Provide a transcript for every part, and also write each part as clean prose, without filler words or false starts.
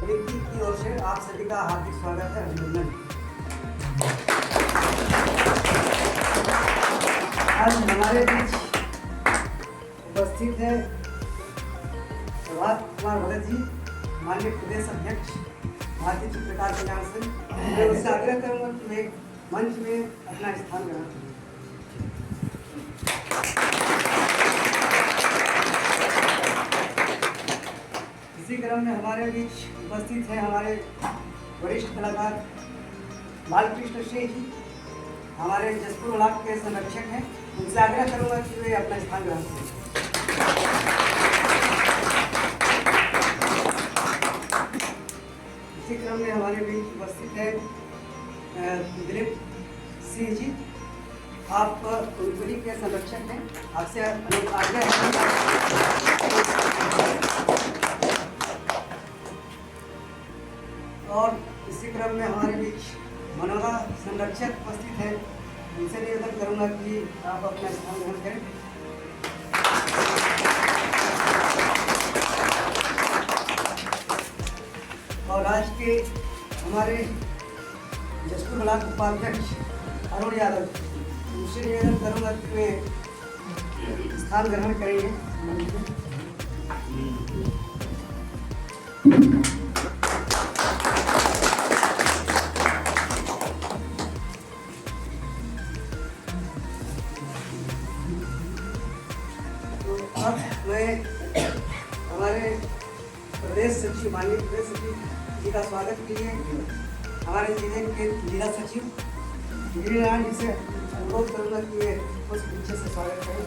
समिति की ओर से आप सभी का हार्दिक स्वागत है, अभिनंदन। आज हमारे बीच उपस्थित है प्रभात कुमार भगत जी, माननीय प्रदेश अध्यक्ष भारतीय चित्रकार कल्याण संघ। मैं उससे आग्रह करूंगा कि वे मंच में अपना स्थान ग्रहण करें। इसी क्रम में हमारे बीच उपस्थित है हमारे वरिष्ठ कलाकार बालकृष्ण सिंह जी, हमारे जसपुर ब्लॉक के संरक्षक हैं। उनसे आग्रह करूंगा कि वे अपना स्थान ग्रहण करें। इसी क्रम में हमारे बीच उपस्थित है दिलीप सिंह जी, आप कुलपति के संरक्षक हैं। आपसे आग्रह है और इसी क्रम में हमारे बीच मनोरा संरक्षक उपस्थित है। उनसे निवेदन करूंगा कि आप अपना स्थान ग्रहण करें। और आज के हमारे जसपुर ब्लॉक उपाध्यक्ष अरुण यादव, उनसे निवेदन करूंगा कि वे स्थान ग्रहण करेंगे। तो अब मैं हमारे प्रदेश सचिव, माननीय प्रदेश सचिव जी का स्वागत के लिए हमारे जिले के जिला सचिव गिरिनारायण जी से अनुरोध करूंगा कि वे उस पीछे से स्वागत करें।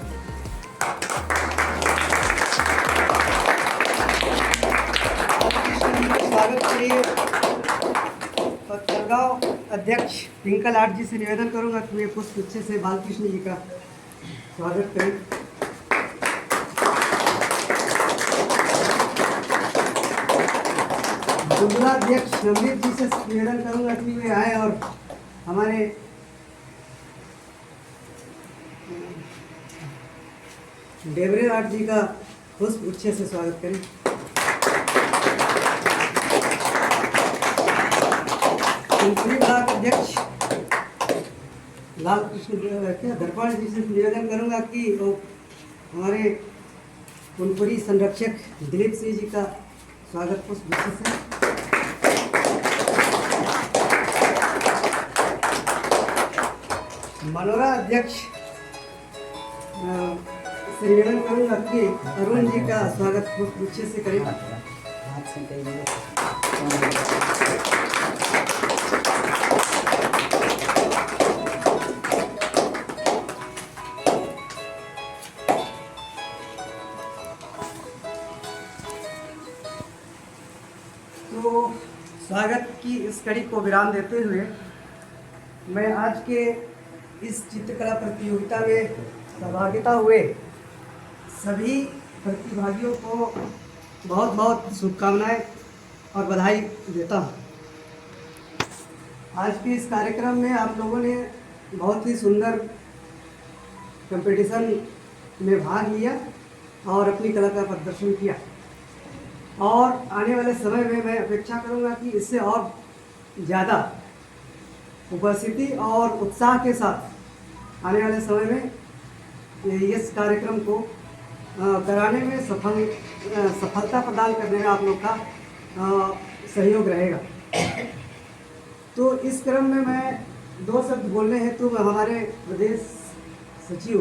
स्वागत के लिए पत्थरगांव अध्यक्ष पिंकल आर्ट जी से निवेदन करूंगा कि वे पुष्प पीछे से बालकृष्ण जी का स्वागत करें। अध्यक्ष नवनीत जी से निवेदन करूंगा कि वे आए और हमारे डेबरे आर्ट जी का पुष्प गुच्छे से स्वागत करें। ब्लॉक अध्यक्ष लाल कृष्ण दरबार जी से निवेदन करूंगा कि वो हमारे कुनपुरी संरक्षक दिलीप सिंह जी का स्वागत पुष्प गुच्छे से। मनोरा अध्यक्ष से निवेदन करूंगा कि अरुण जी का स्वागत पुष्प गुच्छे से करें। तो स्वागत की इस कड़ी को विराम देते हुए मैं आज के इस चित्रकला प्रतियोगिता में सहभागिता हुए सभी प्रतिभागियों को बहुत बहुत शुभकामनाएं और बधाई देता हूं। आज के इस कार्यक्रम में आप लोगों ने बहुत ही सुंदर कंपटीशन में भाग लिया और अपनी कला का प्रदर्शन किया और आने वाले समय में मैं अपेक्षा करूंगा कि इससे और ज़्यादा उपस्थिति और उत्साह के साथ आने वाले समय में इस कार्यक्रम को कराने में सफलता प्रदान करने में आप लोग का सहयोग रहेगा। तो इस क्रम में मैं दो शब्द बोलने हेतु मैं हमारे प्रदेश सचिव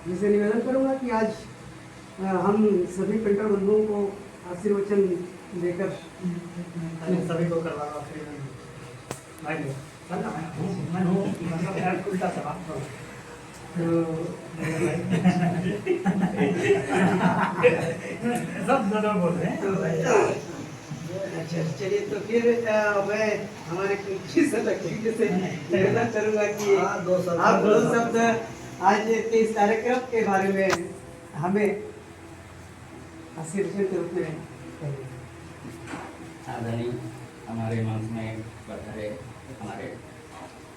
जिसे निवेदन करूंगा कि आज हम सभी पेंटर बंधुओं को आशीर्वचन देकर सभी को करवाना मैं हूँ उल्टा सवाल सब दोनों बोल रहे हैं। अच्छा चलिए, तो फिर मैं हमारे संरक्षक से निवेदन करूंगा कि आप दो शब्द आज के इस कार्यक्रम के बारे में हमें आशीर्वाद के रूप में कहेंगे। आदरणीय हमारे मंच में पधारे हमारे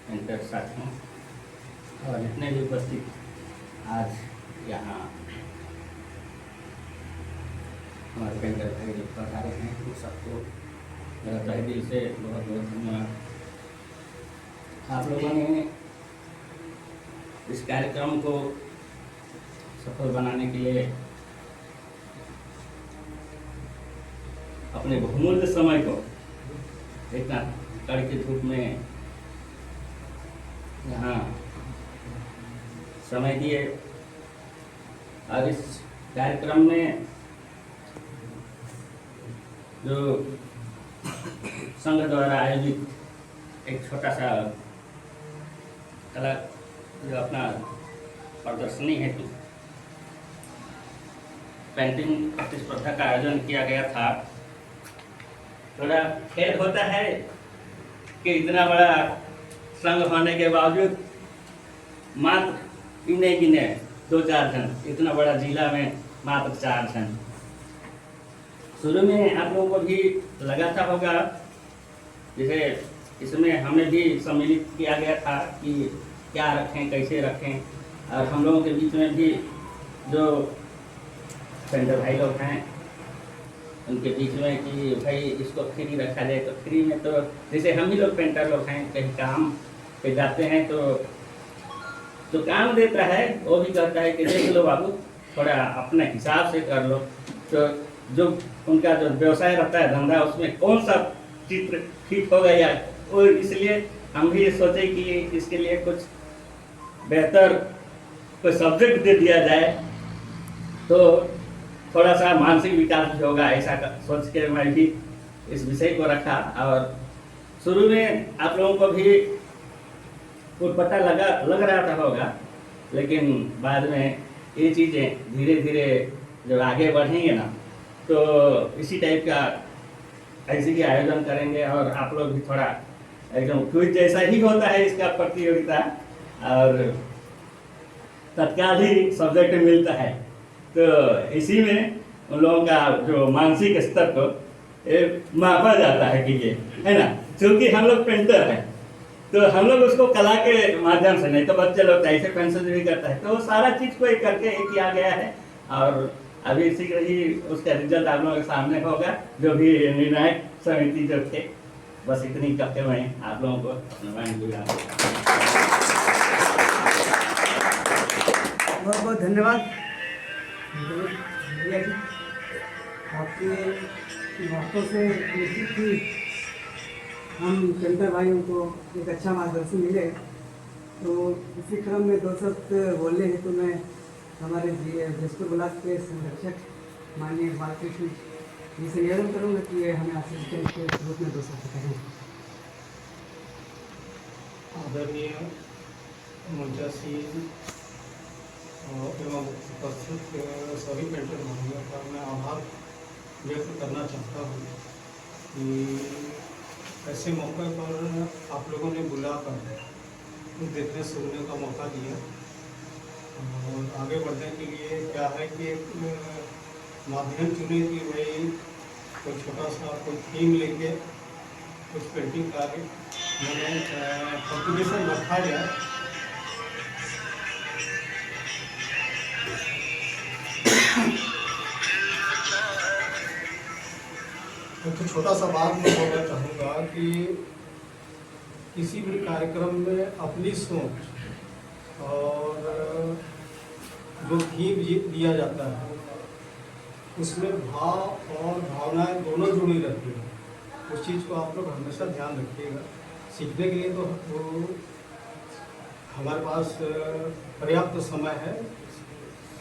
पेंटर साथियों और जितने भी उपस्थित आज यहाँ हमारे पेंटर भाई पधारे हैं, तो सबको मेरा तहे दिल से बहुत बहुत धन्यवाद। आप लोगों ने इस कार्यक्रम को सफल बनाने के लिए अपने बहुमूल्य समय को इतना कड़के धूप में यहाँ समय दिए और इस कार्यक्रम में जो संघ द्वारा आयोजित एक छोटा सा कला जो अपना प्रदर्शनी हेतु पेंटिंग प्रतिस्पर्धा का आयोजन किया गया था। थोड़ा खेद होता है कि इतना बड़ा संघ होने के बावजूद मात्र गिने 2-4 जन, इतना बड़ा जिला में मात्र 4 जन। शुरू में आप लोगों को भी लगा था होगा, जैसे इसमें हमें भी सम्मिलित किया गया था कि क्या रखें, कैसे रखें, और हम लोगों के बीच में भी जो पेंटर भाई लोग हैं उनके बीच में कि भाई इसको फ्री रखा जाए। तो फ्री में तो जैसे हम ही लोग पेंटर लोग हैं, कहीं काम पे जाते हैं तो जो काम देता है वो भी कहता है कि देख लो बाबू, थोड़ा अपने हिसाब से कर लो। तो जो उनका जो व्यवसाय रहता है, धंधा, उसमें कौन सा चित्र ठीक होगा या, और इसलिए हम भी ये सोचे कि इसके लिए कुछ बेहतर कोई सब्जेक्ट दे दिया जाए तो थोड़ा सा मानसिक विकास भी होगा। ऐसा सोच के मैं भी इस विषय को रखा। और शुरू में आप लोगों को भी कुछ पता लग रहा था होगा, लेकिन बाद में ये चीज़ें धीरे धीरे जब आगे बढ़ेंगे ना, तो इसी टाइप का ऐसे ही आयोजन करेंगे। और आप लोग भी थोड़ा एकदम क्विज जैसा ही होता है इसका प्रतियोगिता, और तत्काल ही सब्जेक्ट मिलता है। तो इसी में उन लोगों का जो मानसिक स्तर को मापा जाता है कि ये है ना, क्योंकि हम लोग पेंटर हैं तो हम लोग उसको कला के माध्यम से, नहीं तो बच्चे लोग ऐसे पेंसिल भी करता है, तो वो सारा चीज़ को एक करके एक किया गया है। और अभी शीघ्र ही उसका रिजल्ट आप लोगों के सामने होगा, जो भी निर्णायक समिति जो थे। बस इतनी कहते मैं आप लोगों को बहुत बहुत धन्यवाद भैया जी, आपके बातों से निश्चित ही हम पेंटर भाइयों को एक अच्छा मार्गदर्शन मिले। तो इसी क्रम में 2 शब्द बोलने हैं तो मैं हमारे जसपुर ब्लॉक के संरक्षक माननीय बालकृष्ण जी से निवेदन करूँगा कि ये हमें असिस्टेंट के रूप में 2 शब्द कहें। आदरणीय मंचासीन एवं उपस्थित सभी पेंटर भाइयों का मैं आभार व्यक्त करना चाहता हूँ कि ऐसे मौके पर आप लोगों ने बुलाकर देखने सुनने का मौका दिया। और आगे बढ़ने के लिए क्या है कि एक माध्यम चुने कि भाई कोई छोटा सा कोई थीम लेके कुछ पेंटिंग कार्य मैंने कॉम्पिटिशन रखा गया। तो छोटा सा बात मैं बोलना चाहूँगा कि किसी भी कार्यक्रम में अपनी सोच और जो थीम दिया जाता है उसमें भाव और भावनाएं दोनों जुड़ी रहती हैं। उस चीज़ को आप लोग हमेशा ध्यान रखिएगा। सीखने के लिए तो वो हमारे पास पर्याप्त समय है,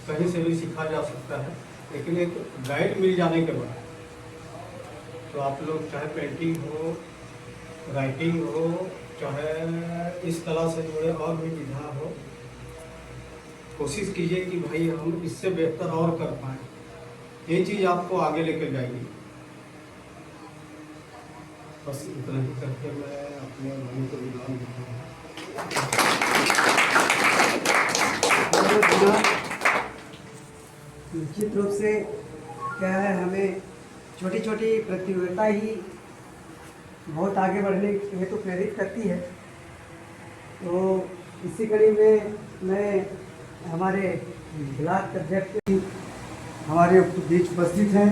कहीं से भी सीखा जा सकता है, लेकिन एक गाइड मिल जाने के बाद तो आप लोग चाहे पेंटिंग हो, राइटिंग हो, चाहे इस कला से जुड़े और भी विधा हो, कोशिश कीजिए कि भाई हम इससे बेहतर और कर पाएँ। ये चीज़ आपको आगे लेकर जाएगी। बस इतना ही करके मैं अपने भाई को विराम देता हूँ। निश्चित रूप से क्या है, हमें छोटी छोटी प्रतियोगिता ही बहुत आगे बढ़ने हेतु प्रेरित करती है। तो इसी कड़ी में मैं हमारे ब्लॉक अध्यक्ष हमारे बीच उपस्थित हैं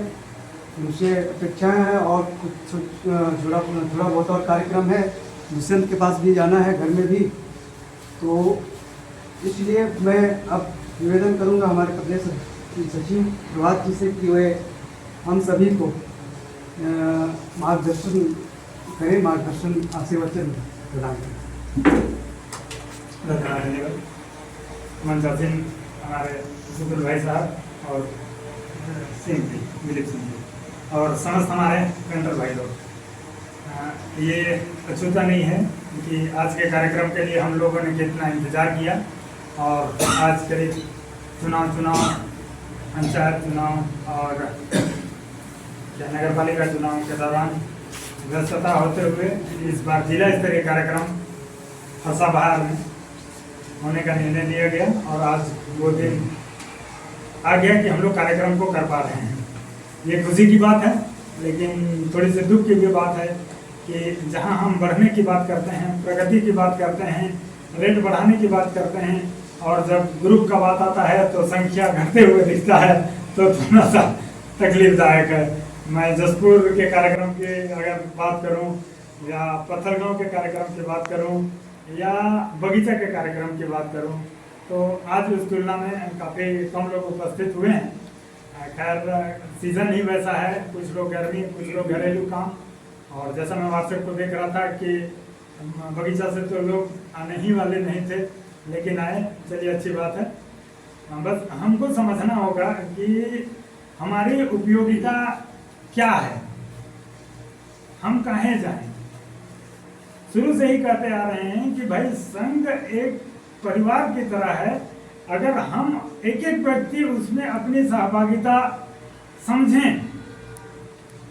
मुझसे अपेक्षाएं हैं और कुछ थोड़ा बहुत और कार्यक्रम है। दुष्यंत के पास भी जाना है, घर में भी। तो इसलिए मैं अब निवेदन करूंगा हमारे प्रदेश सचिव प्रभात जी से कि वे हम सभी को मार्गदर्शन करें, मार्गदर्शन आशीर्वचन प्रदान करें। धन्यवाद। मंचा सिंह हमारे सुकुल भाई साहब और सिंह जी, दिलीप सिंह जी और समस्त हमारे पेंटर भाई लोग। ये अछूता नहीं है कि आज के कार्यक्रम के लिए हम लोगों ने कितना इंतज़ार किया और आज करीब चुनाव पंचायत चुनाव और नगर पालिका चुनाव के दौरान व्यस्तता होते हुए इस बार जिला स्तरीय कार्यक्रम फरसाबहार में होने का निर्णय लिया गया और आज वो दिन आ गया कि हम लोग कार्यक्रम को कर पा रहे हैं। ये खुशी की बात है, लेकिन थोड़ी सी दुख की भी बात है कि जहां हम बढ़ने की बात करते हैं, प्रगति की बात करते हैं, रेट बढ़ाने की बात करते हैं और जब ग्रुप का बात आता है तो संख्या घटते हुए दिखता है, तो थोड़ा सा तकलीफदायक है। मैं जसपुर के कार्यक्रम की अगर बात करूं या पत्थरगांव के कार्यक्रम की बात करूं या बगीचा के कार्यक्रम की बात करूं तो आज उस तुलना में काफ़ी कम लोग उपस्थित हुए हैं। खैर सीज़न ही वैसा है, कुछ लोग गर्मी, कुछ लोग घरेलू काम। और जैसा मैं व्हाट्सएप को देख रहा था कि बगीचा से तो लोग आने ही वाले नहीं थे, लेकिन आए। चलिए, अच्छी बात है। बस हमको समझना होगा कि हमारी उपयोगिता क्या है, हम कहाँ जाएं। शुरू से ही कहते आ रहे हैं कि भाई संघ एक परिवार की तरह है। अगर हम एक एक व्यक्ति उसमें अपनी सहभागिता समझें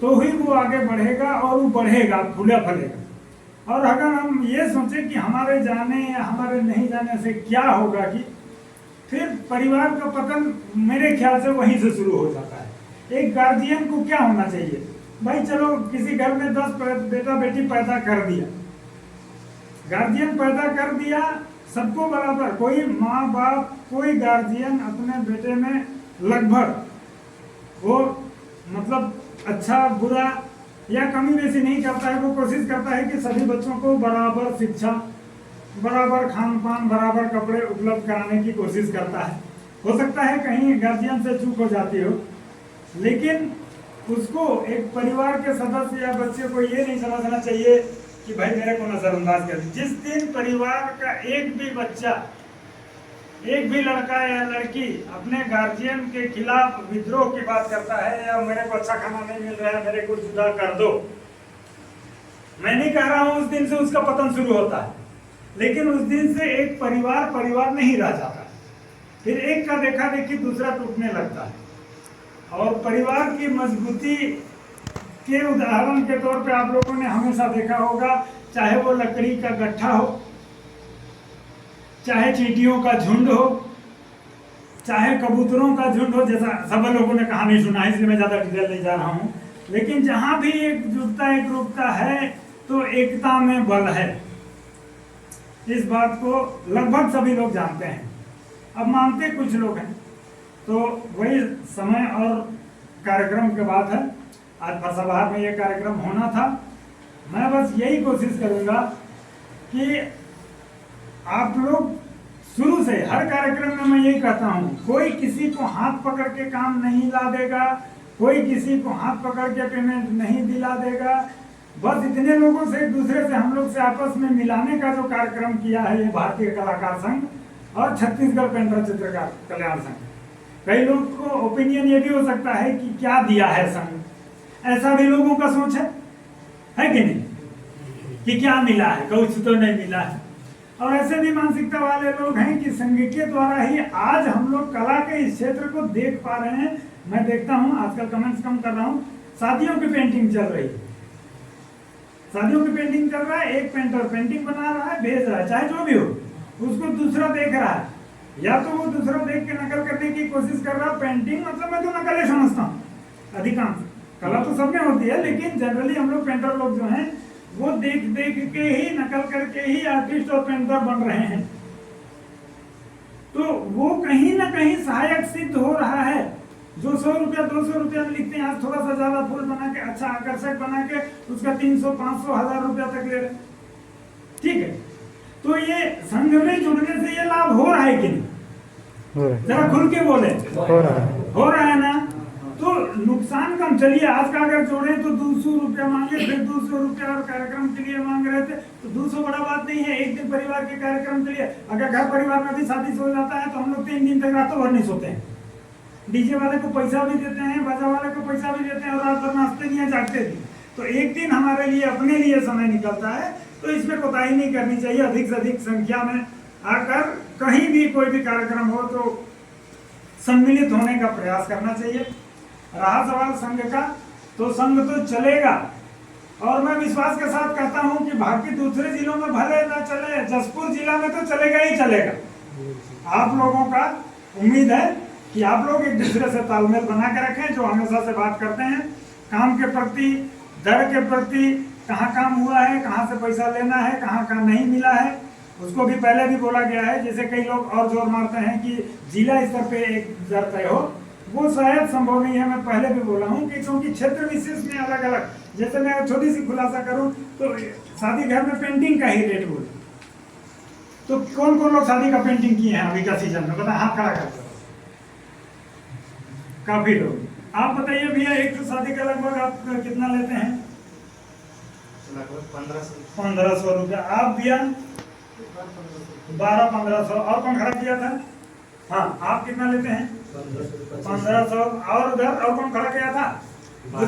तो ही वो आगे बढ़ेगा और वो बढ़ेगा, फूला फलेगा। और अगर हम ये सोचें कि हमारे जाने या हमारे नहीं जाने से क्या होगा, कि फिर परिवार का पतन मेरे ख्याल से वहीं से शुरू हो जाता है। एक गार्जियन को क्या होना चाहिए, भाई चलो किसी घर में 10 बेटा बेटी पैदा कर दिया, गार्जियन पैदा कर दिया, सबको बराबर, कोई माँ बाप कोई गार्जियन अपने बेटे में लगभग वो मतलब अच्छा बुरा या कमी बेसी नहीं करता है। वो कोशिश करता है कि सभी बच्चों को बराबर शिक्षा, बराबर खान पान, बराबर कपड़े उपलब्ध कराने की कोशिश करता है। हो सकता है कहीं गार्जियन से चूक हो जाती हो, लेकिन उसको एक परिवार के सदस्य या बच्चे को ये नहीं समझना चाहिए कि भाई मेरे को नजरअंदाज कर। जिस दिन परिवार का एक भी बच्चा, एक भी लड़का या लड़की अपने गार्जियन के खिलाफ विद्रोह की बात करता है या मेरे को अच्छा खाना नहीं मिल रहा है, मेरे को जुदा कर दो, मैं नहीं कह रहा हूं उस दिन से उसका पतन शुरू होता है, लेकिन उस दिन से एक परिवार नहीं रह जाता। फिर एक का देखा देखी दूसरा टूटने लगता है। और परिवार की मजबूती के उदाहरण के तौर पे आप लोगों ने हमेशा देखा होगा, चाहे वो लकड़ी का गट्ठा हो, चाहे चींटियों का झुंड हो, चाहे कबूतरों का झुंड हो, जैसा सब लोगों ने कहानी सुना है, इसलिए मैं ज़्यादा डिटेल नहीं जा रहा हूँ। लेकिन जहाँ भी एकजुटता एकरूपता है तो एकता में बल है। इस बात को लगभग सभी लोग जानते हैं, अब मानते कुछ लोग हैं। तो वही समय और कार्यक्रम के बाद है। आज फरसाबहार में ये कार्यक्रम होना था। मैं बस यही कोशिश करूँगा कि आप लोग शुरू से हर कार्यक्रम में मैं यही कहता हूँ, कोई किसी को हाथ पकड़ के काम नहीं ला देगा, कोई किसी को हाथ पकड़ के पेमेंट नहीं दिला देगा। बस इतने लोगों से, एक दूसरे से, हम लोग से आपस में मिलाने का जो कार्यक्रम किया है ये भारतीय कलाकार संघ और छत्तीसगढ़ पेंटर चित्रकार कल्याण संघ। कई लोग को ओपिनियन ये भी हो सकता है कि क्या दिया है संघ, ऐसा भी लोगों का सोच है कि नहीं, कि क्या मिला है, कुछ तो नहीं मिला है। और ऐसे भी मानसिकता वाले लोग हैं कि संघ के द्वारा ही आज हम लोग कला के इस क्षेत्र को देख पा रहे हैं। मैं देखता हूँ आजकल कमेंट्स कम कर रहा हूँ, शादियों की पेंटिंग चल रही है, शादियों की पेंटिंग चल रहा है, एक पेंटर पेंटिंग बना रहा है, भेज रहा है, चाहे जो भी हो, उसको दूसरा देख रहा है, या तो वो दूसरा देख के नकल करने की कोशिश कर रहा है। पेंटिंग मतलब मैं तो नकल ही समझता हूँ, अधिकांश कला तो सब में होती है, लेकिन जनरली हम लोग पेंटर लोग जो हैं वो देख देख के ही, नकल करके ही आर्टिस्ट और पेंटर बन रहे हैं। तो वो कहीं ना कहीं सहायक सिद्ध हो रहा है। जो 100 रुपया 200 रुपया में लिखते हैं, आज थोड़ा सा ज्यादा फूल बना के अच्छा आकर्षक बना के उसका 300 500 1000 रुपया तक ले रहे हैं। ठीक है, तो ये संघ में जुड़ने से ये लाभ हो रहा है कि नहीं? जरा खुल के बोले। हो रहा है ना? तो नुकसान कम। चलिए आज का अगर जोड़े तो 200 रुपया मांगे, फिर 200 रुपया और कार्यक्रम के लिए मांग रहे थे, तो 200 बड़ा बात नहीं है। एक दिन परिवार के कार्यक्रम के लिए अगर घर परिवार में भी शादी हो जाता है तो हम लोग 3 दिन तक रातों भर नहीं सोते हैं। डीजे वाले को पैसा भी देते हैं, बाजा वाले को पैसा भी देते हैं और रात भर नाचते नहीं है, जागते भी। तो एक दिन हमारे लिए अपने लिए समय निकलता है, तो इसमें कोताही नहीं करनी चाहिए। अधिक से अधिक संख्या में आकर कहीं भी कोई भी कार्यक्रम हो तो सम्मिलित होने का प्रयास करना चाहिए। रहा सवाल संघ का, तो संघ तो चलेगा और मैं विश्वास के साथ कहता हूं कि बाकी दूसरे जिलों में भले ना चले, जसपुर जिला में तो चलेगा ही चलेगा। आप लोगों का उम्मीद है कि आप लोग एक दूसरे से तालमेल बना के रखें, जो हमेशा से बात करते हैं काम के प्रति, दर के प्रति, कहाँ काम हुआ है, कहाँ से पैसा लेना है, कहाँ कहाँ नहीं मिला है, उसको भी पहले भी बोला गया है। जैसे कई लोग और जोर मारते हैं कि जिला स्तर पे एक दर तय हो, वो शायद संभव नहीं है। मैं पहले भी बोला हूँ कि क्योंकि क्षेत्र विशेष में अलग अलग, जैसे मैं छोटी सी खुलासा करूँ तो शादी घर में पेंटिंग का ही रेट बोलूँ तो कौन कौन लोग शादी का पेंटिंग किए हैं अभी का सीजन में, बता हाथ खड़ा करते हो। काफी लोग। आप बताइए भैया, एक शादी का लगभग आप कितना लेते हैं? लगभग 1500 रुपया। आप भैया 1200-1500। और कौन खड़ा किया था? हाँ, आप कितना लेते हैं? 1500। और उधर और कौन खड़ा किया था? मैं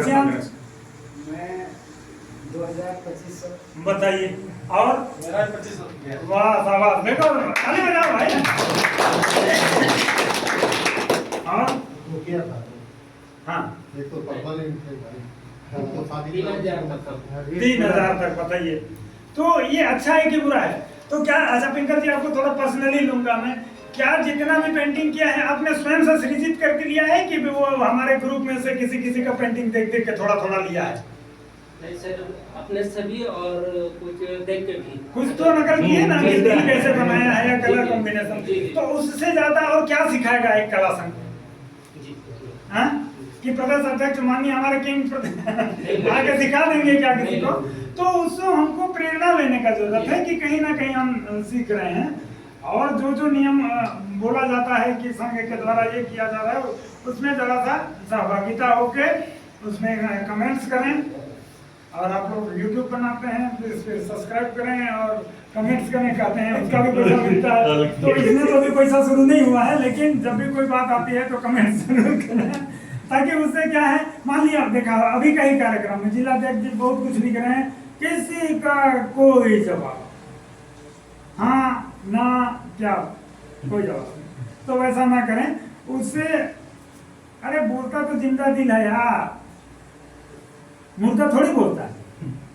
2500। बताइए। और 2500। वाह शाबाश, देखो ताली बजाओ भाई। और किया था। हाँ, एक तो परमानेंट थे भाई, तो शादी 3000 तक। बताइए, तो ये अच्छा है कि बुरा है? तो क्या, अच्छा पिंकर जी आपको थोड़ा पर्सनली लूंगा मैं, क्या जितना भी पेंटिंग किया है आपने स्वयं से सृजित करके लिया है कि वो हमारे ग्रुप में से किसी किसी का पेंटिंग देख देख के थोड़ा थोड़ा लिया है? नहीं सर, अपने सभी और कुछ देख के भी कुछ तो नकल किए ना, कि दिल कैसे बनाया है या कलर कॉम्बिनेशन। तो उससे ज्यादा और क्या सिखाएगा एक कला संघ? हाँ? कि प्रदेश अध्यक्ष माननीय हमारे किंग आगे सिखा देंगे क्या किसी को? तो उससे हमको प्रेरणा लेने का जरूरत है कि कहीं ना कहीं हम सीख रहे हैं। और जो जो नियम बोला जाता है कि संघ के द्वारा ये किया जा रहा है, उसमें जरा सा सहभागिता होके उसमें कमेंट्स करें। और आप लोग YouTube बनाते हैं तो इस पर सब्सक्राइब करें और कमेंट्स करें, कहते हैं उसका भी पैसा मिलता है। तो इसमें तो अभी पैसा शुरू नहीं हुआ है, लेकिन जब भी कोई बात आती है तो कमेंट्स जरूर करें, ताकि उससे क्या है, मान लिया देखा अभी का ही कार्यक्रम में जिलाध्यक्ष जी बहुत कुछ लिख रहे हैं, किसी का कोई जवाब, हाँ ना क्या, कोई जवाब नहीं। तो वैसा ना करें उससे। अरे बोलता तो जिंदा दिल है यार, मुर्दा थोड़ी बोलता है।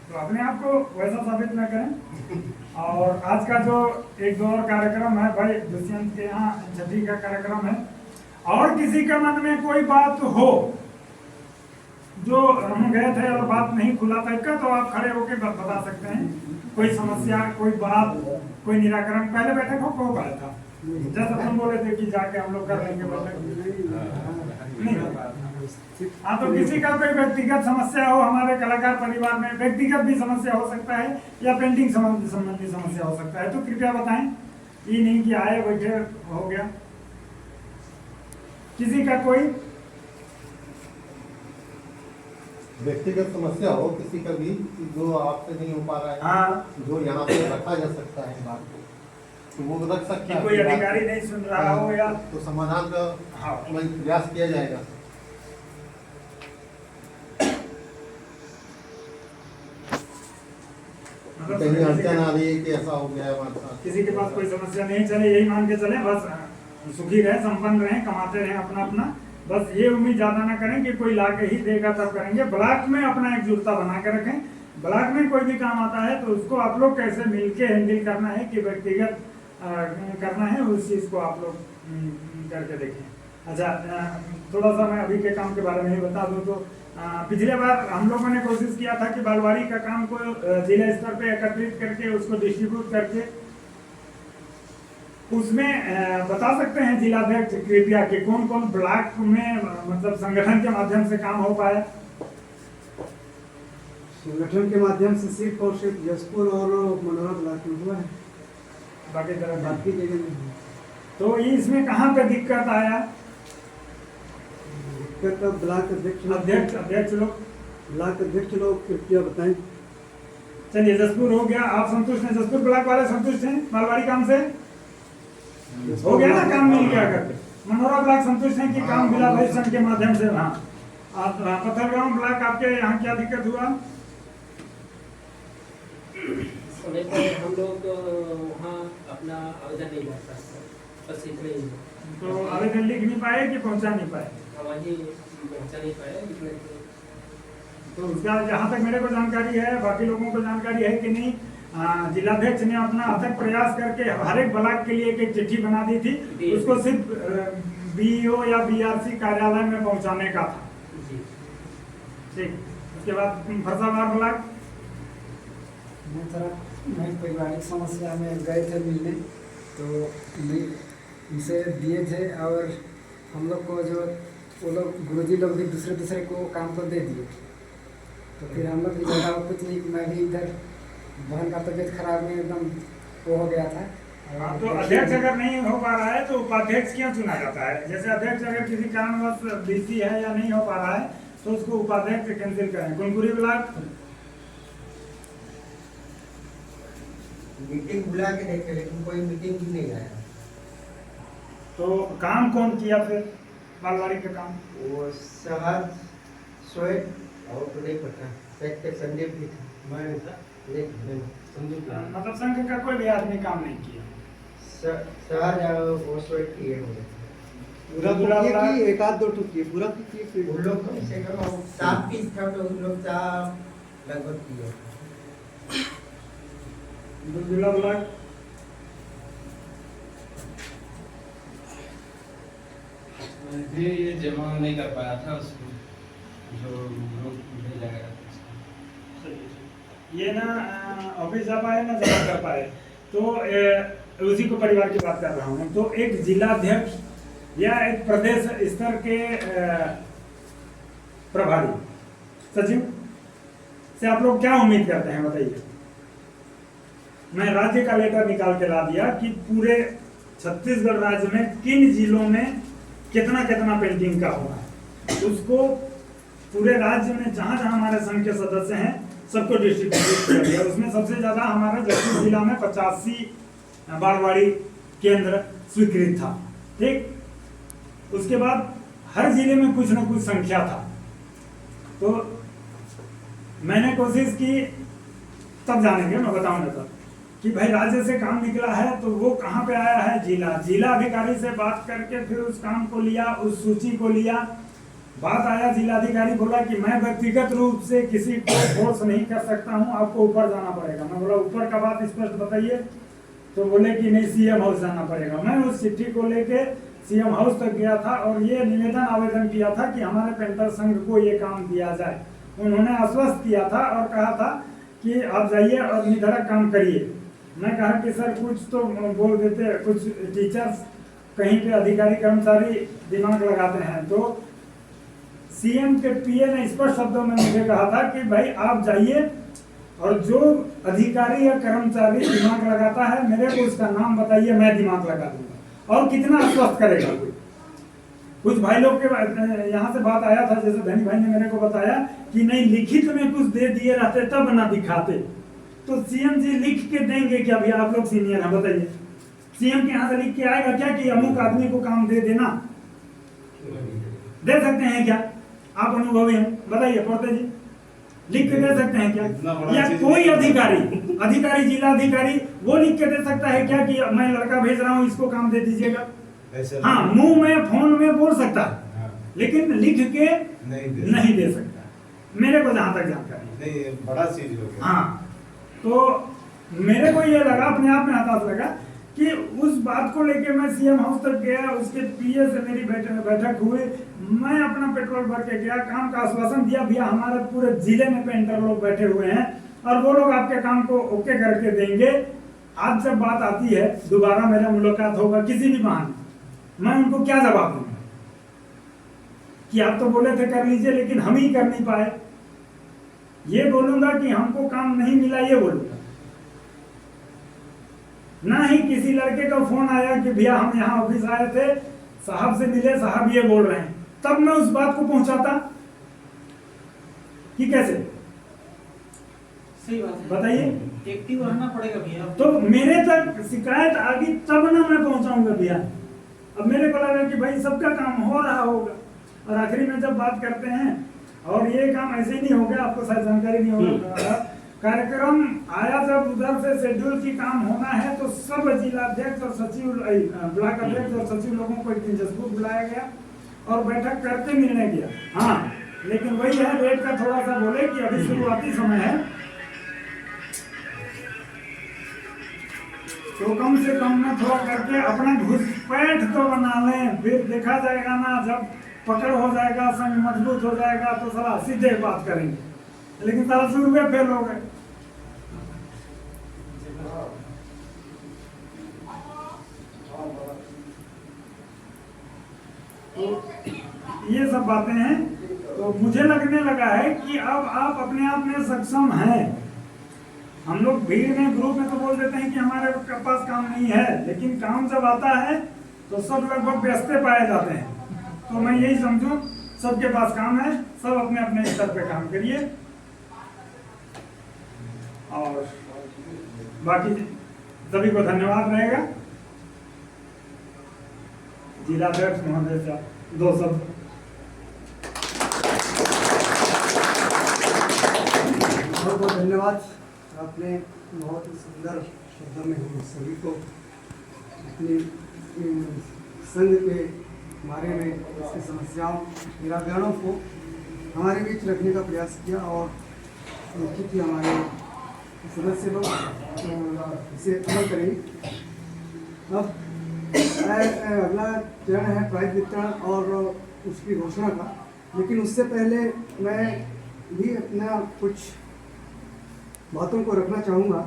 तो अपने आप को वैसा साबित ना करें। और आज का जो एक दो और कार्यक्रम है भाई, दुष्यंत के यहाँ छठी का कार्यक्रम है, और किसी के मन में कोई बात हो जो हम गए थे और बात नहीं खुला टाइप का, तो आप खड़े होकर बता सकते हैं। कोई समस्या, कोई बात, कोई निराकरण। पहले बैठक हो कौन पाया था? जैसा तुम बोले थे कि जाके हम लोग कर लेंगे बैठक, नहीं हो पाया था। हाँ, तो किसी का कोई व्यक्तिगत समस्या हो हमारे कलाकार परिवार में, व्यक्तिगत भी समस्या हो सकता है या पेंटिंग संबंधी समस्या हो सकता है, तो कृपया बताएं। ये नहीं कि आए बैठे हो गया। किसी का कोई व्यक्तिगत समस्या हो किसी का भी, जो आपसे नहीं हो पा रहा है, हाँ, जो यहाँ पे रखा जा सकता है बात को, तो वो रख सकता है। कोई अधिकारी नहीं सुन रहा हो या तो समाधान का हाँ प्रयास किया जाएगा। कहीं अड़चन आ रही है कि ऐसा हो गया है हमारे साथ, किसी के पास कोई समस्या नहीं, चले यही मान के चले, बस सुखी रहे, संपन्न रहे, कमाते रहे अपना अपना। बस ये उम्मीद ज्यादा ना करें कि कोई ला के ही देगा तब करेंगे। ब्लॉक में अपना एकजुटता बना के रखें। ब्लॉक में कोई भी काम आता है तो उसको आप लोग कैसे मिलके हैंडल करना है कि व्यक्तिगत करना है, उस चीज को आप लोग करके देखें। अच्छा, थोड़ा सा मैं अभी के काम के बारे में ही बता दूं तो पिछले बार हम लोगों ने कोशिश किया था कि बालवाड़ी का काम को जिला स्तर पे एकत्रित करके उसको डिस्ट्रीब्यूट करके उसमें बता सकते हैं जिलाध्यक्ष कृपया कि कौन कौन ब्लॉक में मतलब संगठन के माध्यम से काम हो पाया? संगठन के माध्यम से सिर्फ और सिर्फ जसपुर और मनोरा ब्लॉक में हुआ है, बाकी तरह बाकी जगह नहीं हुआ। तो ये इसमें कहाँ पे दिक्कत आया? दिक्कत अब ब्लॉक अध्यक्ष लोग। ब्लॉक अध्यक्ष लोग कृपया बताएं। चलिए, जसपुर हो गया, आप संतुष्ट हैं? जसपुर ब्लॉक वाले संतुष्ट हैं मालवाड़ी काम से? हो गया ना, काम मिल गया करके। मनोरा ब्लॉक संतुष्ट हैं कि काम मिला भाई संघ के माध्यम से? हाँ। आप पत्थलगांव ब्लॉक आपके यहाँ क्या दिक्कत हुआ? समय पर हम लोग वहाँ अपना आवेदन नहीं कर सकते, बस इतना ही। तो आवेदन लिख नहीं पाए कि पहुँचा नहीं पाए? वहीं पहुँचा नहीं पाए, इतने तो उसका जहाँ तक मेरे को जानकारी है, बाकी लोगों को जानकारी है कि नहीं, जिलाध्यक्ष ने अपना अथक प्रयास करके हर एक ब्लॉक के लिए एक चिट्ठी बना दी थी, उसको सिर्फ बीईओ या बीआरसी कार्यालय में पहुंचाने का था। जी। ठीक, उसके बाद फरसाबाद ब्लॉक मैं पारिवारिक समस्या में गए थे मिलने, तो उनसे दिए थे और हम लोग को जो वो लोग गुरुजी लोग भी दूसरे को काम को दे दिए। तो फिर हम लोग भी ज़्यादा कुछ नहीं, मैं भी इधर बहन का तबीयत खराब में एकदम वो हो गया था। हाँ, तो अध्यक्ष अगर नहीं हो पा रहा है तो उपाध्यक्ष क्यों चुना जाता है? जैसे अध्यक्ष अगर किसी कारणवश बिजी है या नहीं हो पा रहा है तो उसको उपाध्यक्ष कैंसिल करें। कुनकुरी ब्लॉक मीटिंग बुला के नहीं थे, लेकिन कोई मीटिंग भी नहीं आया। तो काम कौन किया फिर मालवाड़ी का काम? वो शहर स्वेट और तो नहीं पता, शायद संदीप भी था, मैं नहीं संदीप था। मतलब संघ का कोई भी आदमी काम नहीं किया। शहर वो स्वेट किए हुए पूरा तो किए कि एक आध दो टूक किए, पूरा तो किए फिर उन लोग कम से कम 7 पीस था, तो उन लोग 4 लगभग किए। दुलदुला ब्लॉक भी ये जमा नहीं कर पाया था उसको, जो लोग भेजा गया था। ये ना ऑफिस जा पाए ना जमा कर पाए, तो उसी को परिवार की बात कर रहा हूँ। तो एक जिलाध्यक्ष या एक प्रदेश स्तर के प्रभारी सचिव से आप लोग क्या उम्मीद करते हैं बताइए? मैं राज्य का लेटर निकाल के ला दिया कि पूरे छत्तीसगढ़ राज्य में किन जिलों में कितना कितना पेंटिंग का हुआ है, उसको पूरे राज्य में जहां जहां हमारे संघ के सदस्य हैं सबको डिस्ट्रीब्यूट कर दिया। उसमें सबसे ज्यादा हमारा जसपुर जिला में 85 बालवाड़ी केंद्र स्वीकृत था। ठीक, उसके बाद हर जिले में कुछ न कुछ संख्या था। तो मैंने कोशिश की, तब जानेंगे, मैं बताऊंगा तब, कि भाई राज्य से काम निकला है तो वो कहाँ पे आया है? जिला अधिकारी से बात करके फिर उस काम को लिया, उस सूची को लिया। बात आया, जिलाधिकारी बोला कि मैं व्यक्तिगत रूप से किसी को फोर्स नहीं कर सकता हूँ, आपको ऊपर जाना पड़ेगा। मैं बोला ऊपर का बात स्पष्ट बताइए। तो बोले कि नहीं, सीएम हाउस जाना पड़ेगा। मैं उस चिट्ठी को लेके सीएम हाउस तक गया था और ये निवेदन आवेदन किया था कि हमारे पेंटर संघ को ये काम दिया जाए। उन्होंने आश्वस्त किया था और कहा था कि आप जाइए और निधड़क काम करिए। मैं कहा कि सर कुछ तो बोल देते, कुछ टीचर्स कहीं पे अधिकारी कर्मचारी दिमाग लगाते हैं। तो सीएम के पीए ने स्पष्ट शब्दों में मुझे कहा था कि भाई आप जाइए और जो अधिकारी या कर्मचारी दिमाग लगाता है मेरे को उसका नाम बताइए, मैं दिमाग लगा दूंगा। और कितना आश्वस्त करेगा कोई? कुछ भाई लोग के यहाँ से बात आया था, जैसे धनी भाई ने मेरे को बताया कि नहीं, लिखित में कुछ दे दिए रहते तब ना दिखाते। तो सीएम जी लिख के देंगे क्या? भैया आप लोग सीनियर हैं, बताइए, सीएम के यहाँ से लिख के आएगा क्या कि अमुक आदमी को काम दे देना? दे सकते हैं क्या? आप अनुभवी हैं, बताइए पढ़ते जी, लिख के दे सकते हैं क्या? या कोई अधिकारी जिला अधिकारी वो लिख के दे सकता है क्या कि मैं लड़का भेज रहा हूँ, इसको काम दे दीजिएगा? हाँ, मुंह में फोन में बोल सकता है, लेकिन लिख के नहीं दे सकता, मेरे को जहां तक जानकारी नहीं, बड़ा चीज हो गया। हाँ, तो मेरे को ये लगा, अपने आप में हताश लगा कि उस बात को लेके मैं सीएम हाउस तक गया, उसके पीए से मेरी बैठक हुई, मैं अपना पेट्रोल भर के गया, काम का आश्वासन दिया, भैया हमारे पूरे जिले में पेंटर लोग बैठे हुए हैं और वो लोग आपके काम को ओके करके देंगे। आज जब बात आती है दोबारा मेरा मुलाकात होगा किसी भी बहाने, मैं उनको क्या जवाब दूंगा कि आप तो बोले थे कर लीजिए लेकिन हम ही कर नहीं पाए? ये बोलूंगा कि हमको काम नहीं मिला, ये बोलूंगा। ना ही किसी लड़के का फोन आया कि भैया हम यहाँ ऑफिस आए थे, साहब से मिले, साहब ये बोल रहे हैं, तब मैं उस बात को पहुंचाता कि कैसे? सही बात है, बताइए। एक्टिव रहना पड़ेगा भैया। तो मेरे तक शिकायत आ गई तब ना मैं पहुंचाऊंगा भैया। अब मेरे को लगा कि भाई सबका काम हो रहा होगा, और आखिरी में जब बात करते हैं, और ये काम ऐसे ही नहीं हो गया, आपको शायद जानकारी नहीं होगा, कार्यक्रम आया जब उधर से शेड्यूल की काम होना है तो सब जिलाध्यक्ष और सचिव, ब्लॉक अध्यक्ष और सचिव लोगों को एक दिन जसपुर बुलाया गया और बैठक करके मिलने गया। हाँ, लेकिन वही है, रेट का थोड़ा सा बोले कि अभी शुरुआती समय है, तो कम से कम ना थोड़ा करके अपना घुसपैठ तो बना लें, फिर देखा जाएगा ना, जब पकड़ हो जाएगा, संग मजबूत हो जाएगा तो साला सीधे बात करेंगे, लेकिन सारा शुरू फेल हो गए। तो ये सब बातें हैं, तो मुझे लगने लगा है कि अब आप अपने आप में सक्षम हैं। हम लोग भीड़ में, ग्रुप में तो बोल देते हैं कि हमारे पास काम नहीं है, लेकिन काम जब आता है तो सब लगभग व्यस्त पाए जाते हैं। तो मैं यही समझूं, सबके पास काम है, सब अपने अपने स्तर पे काम करिए, और बाकी सभी को धन्यवाद रहेगा। जिलाध्यक्ष महोदय साहब 2 शब्द। बहुत बहुत धन्यवाद, आपने बहुत ही सुंदर शब्दों में हम सभी को अपने संघ के बारे में, इसकी समस्याओं, निराकरणों को हमारे बीच रखने का प्रयास किया, और निश्चित ही हमारे सदस्य लोग इसे अमल करेंगे। अब अगला चरण है प्राइज वितरण और उसकी घोषणा का, लेकिन उससे पहले मैं भी अपना कुछ बातों को रखना चाहूँगा।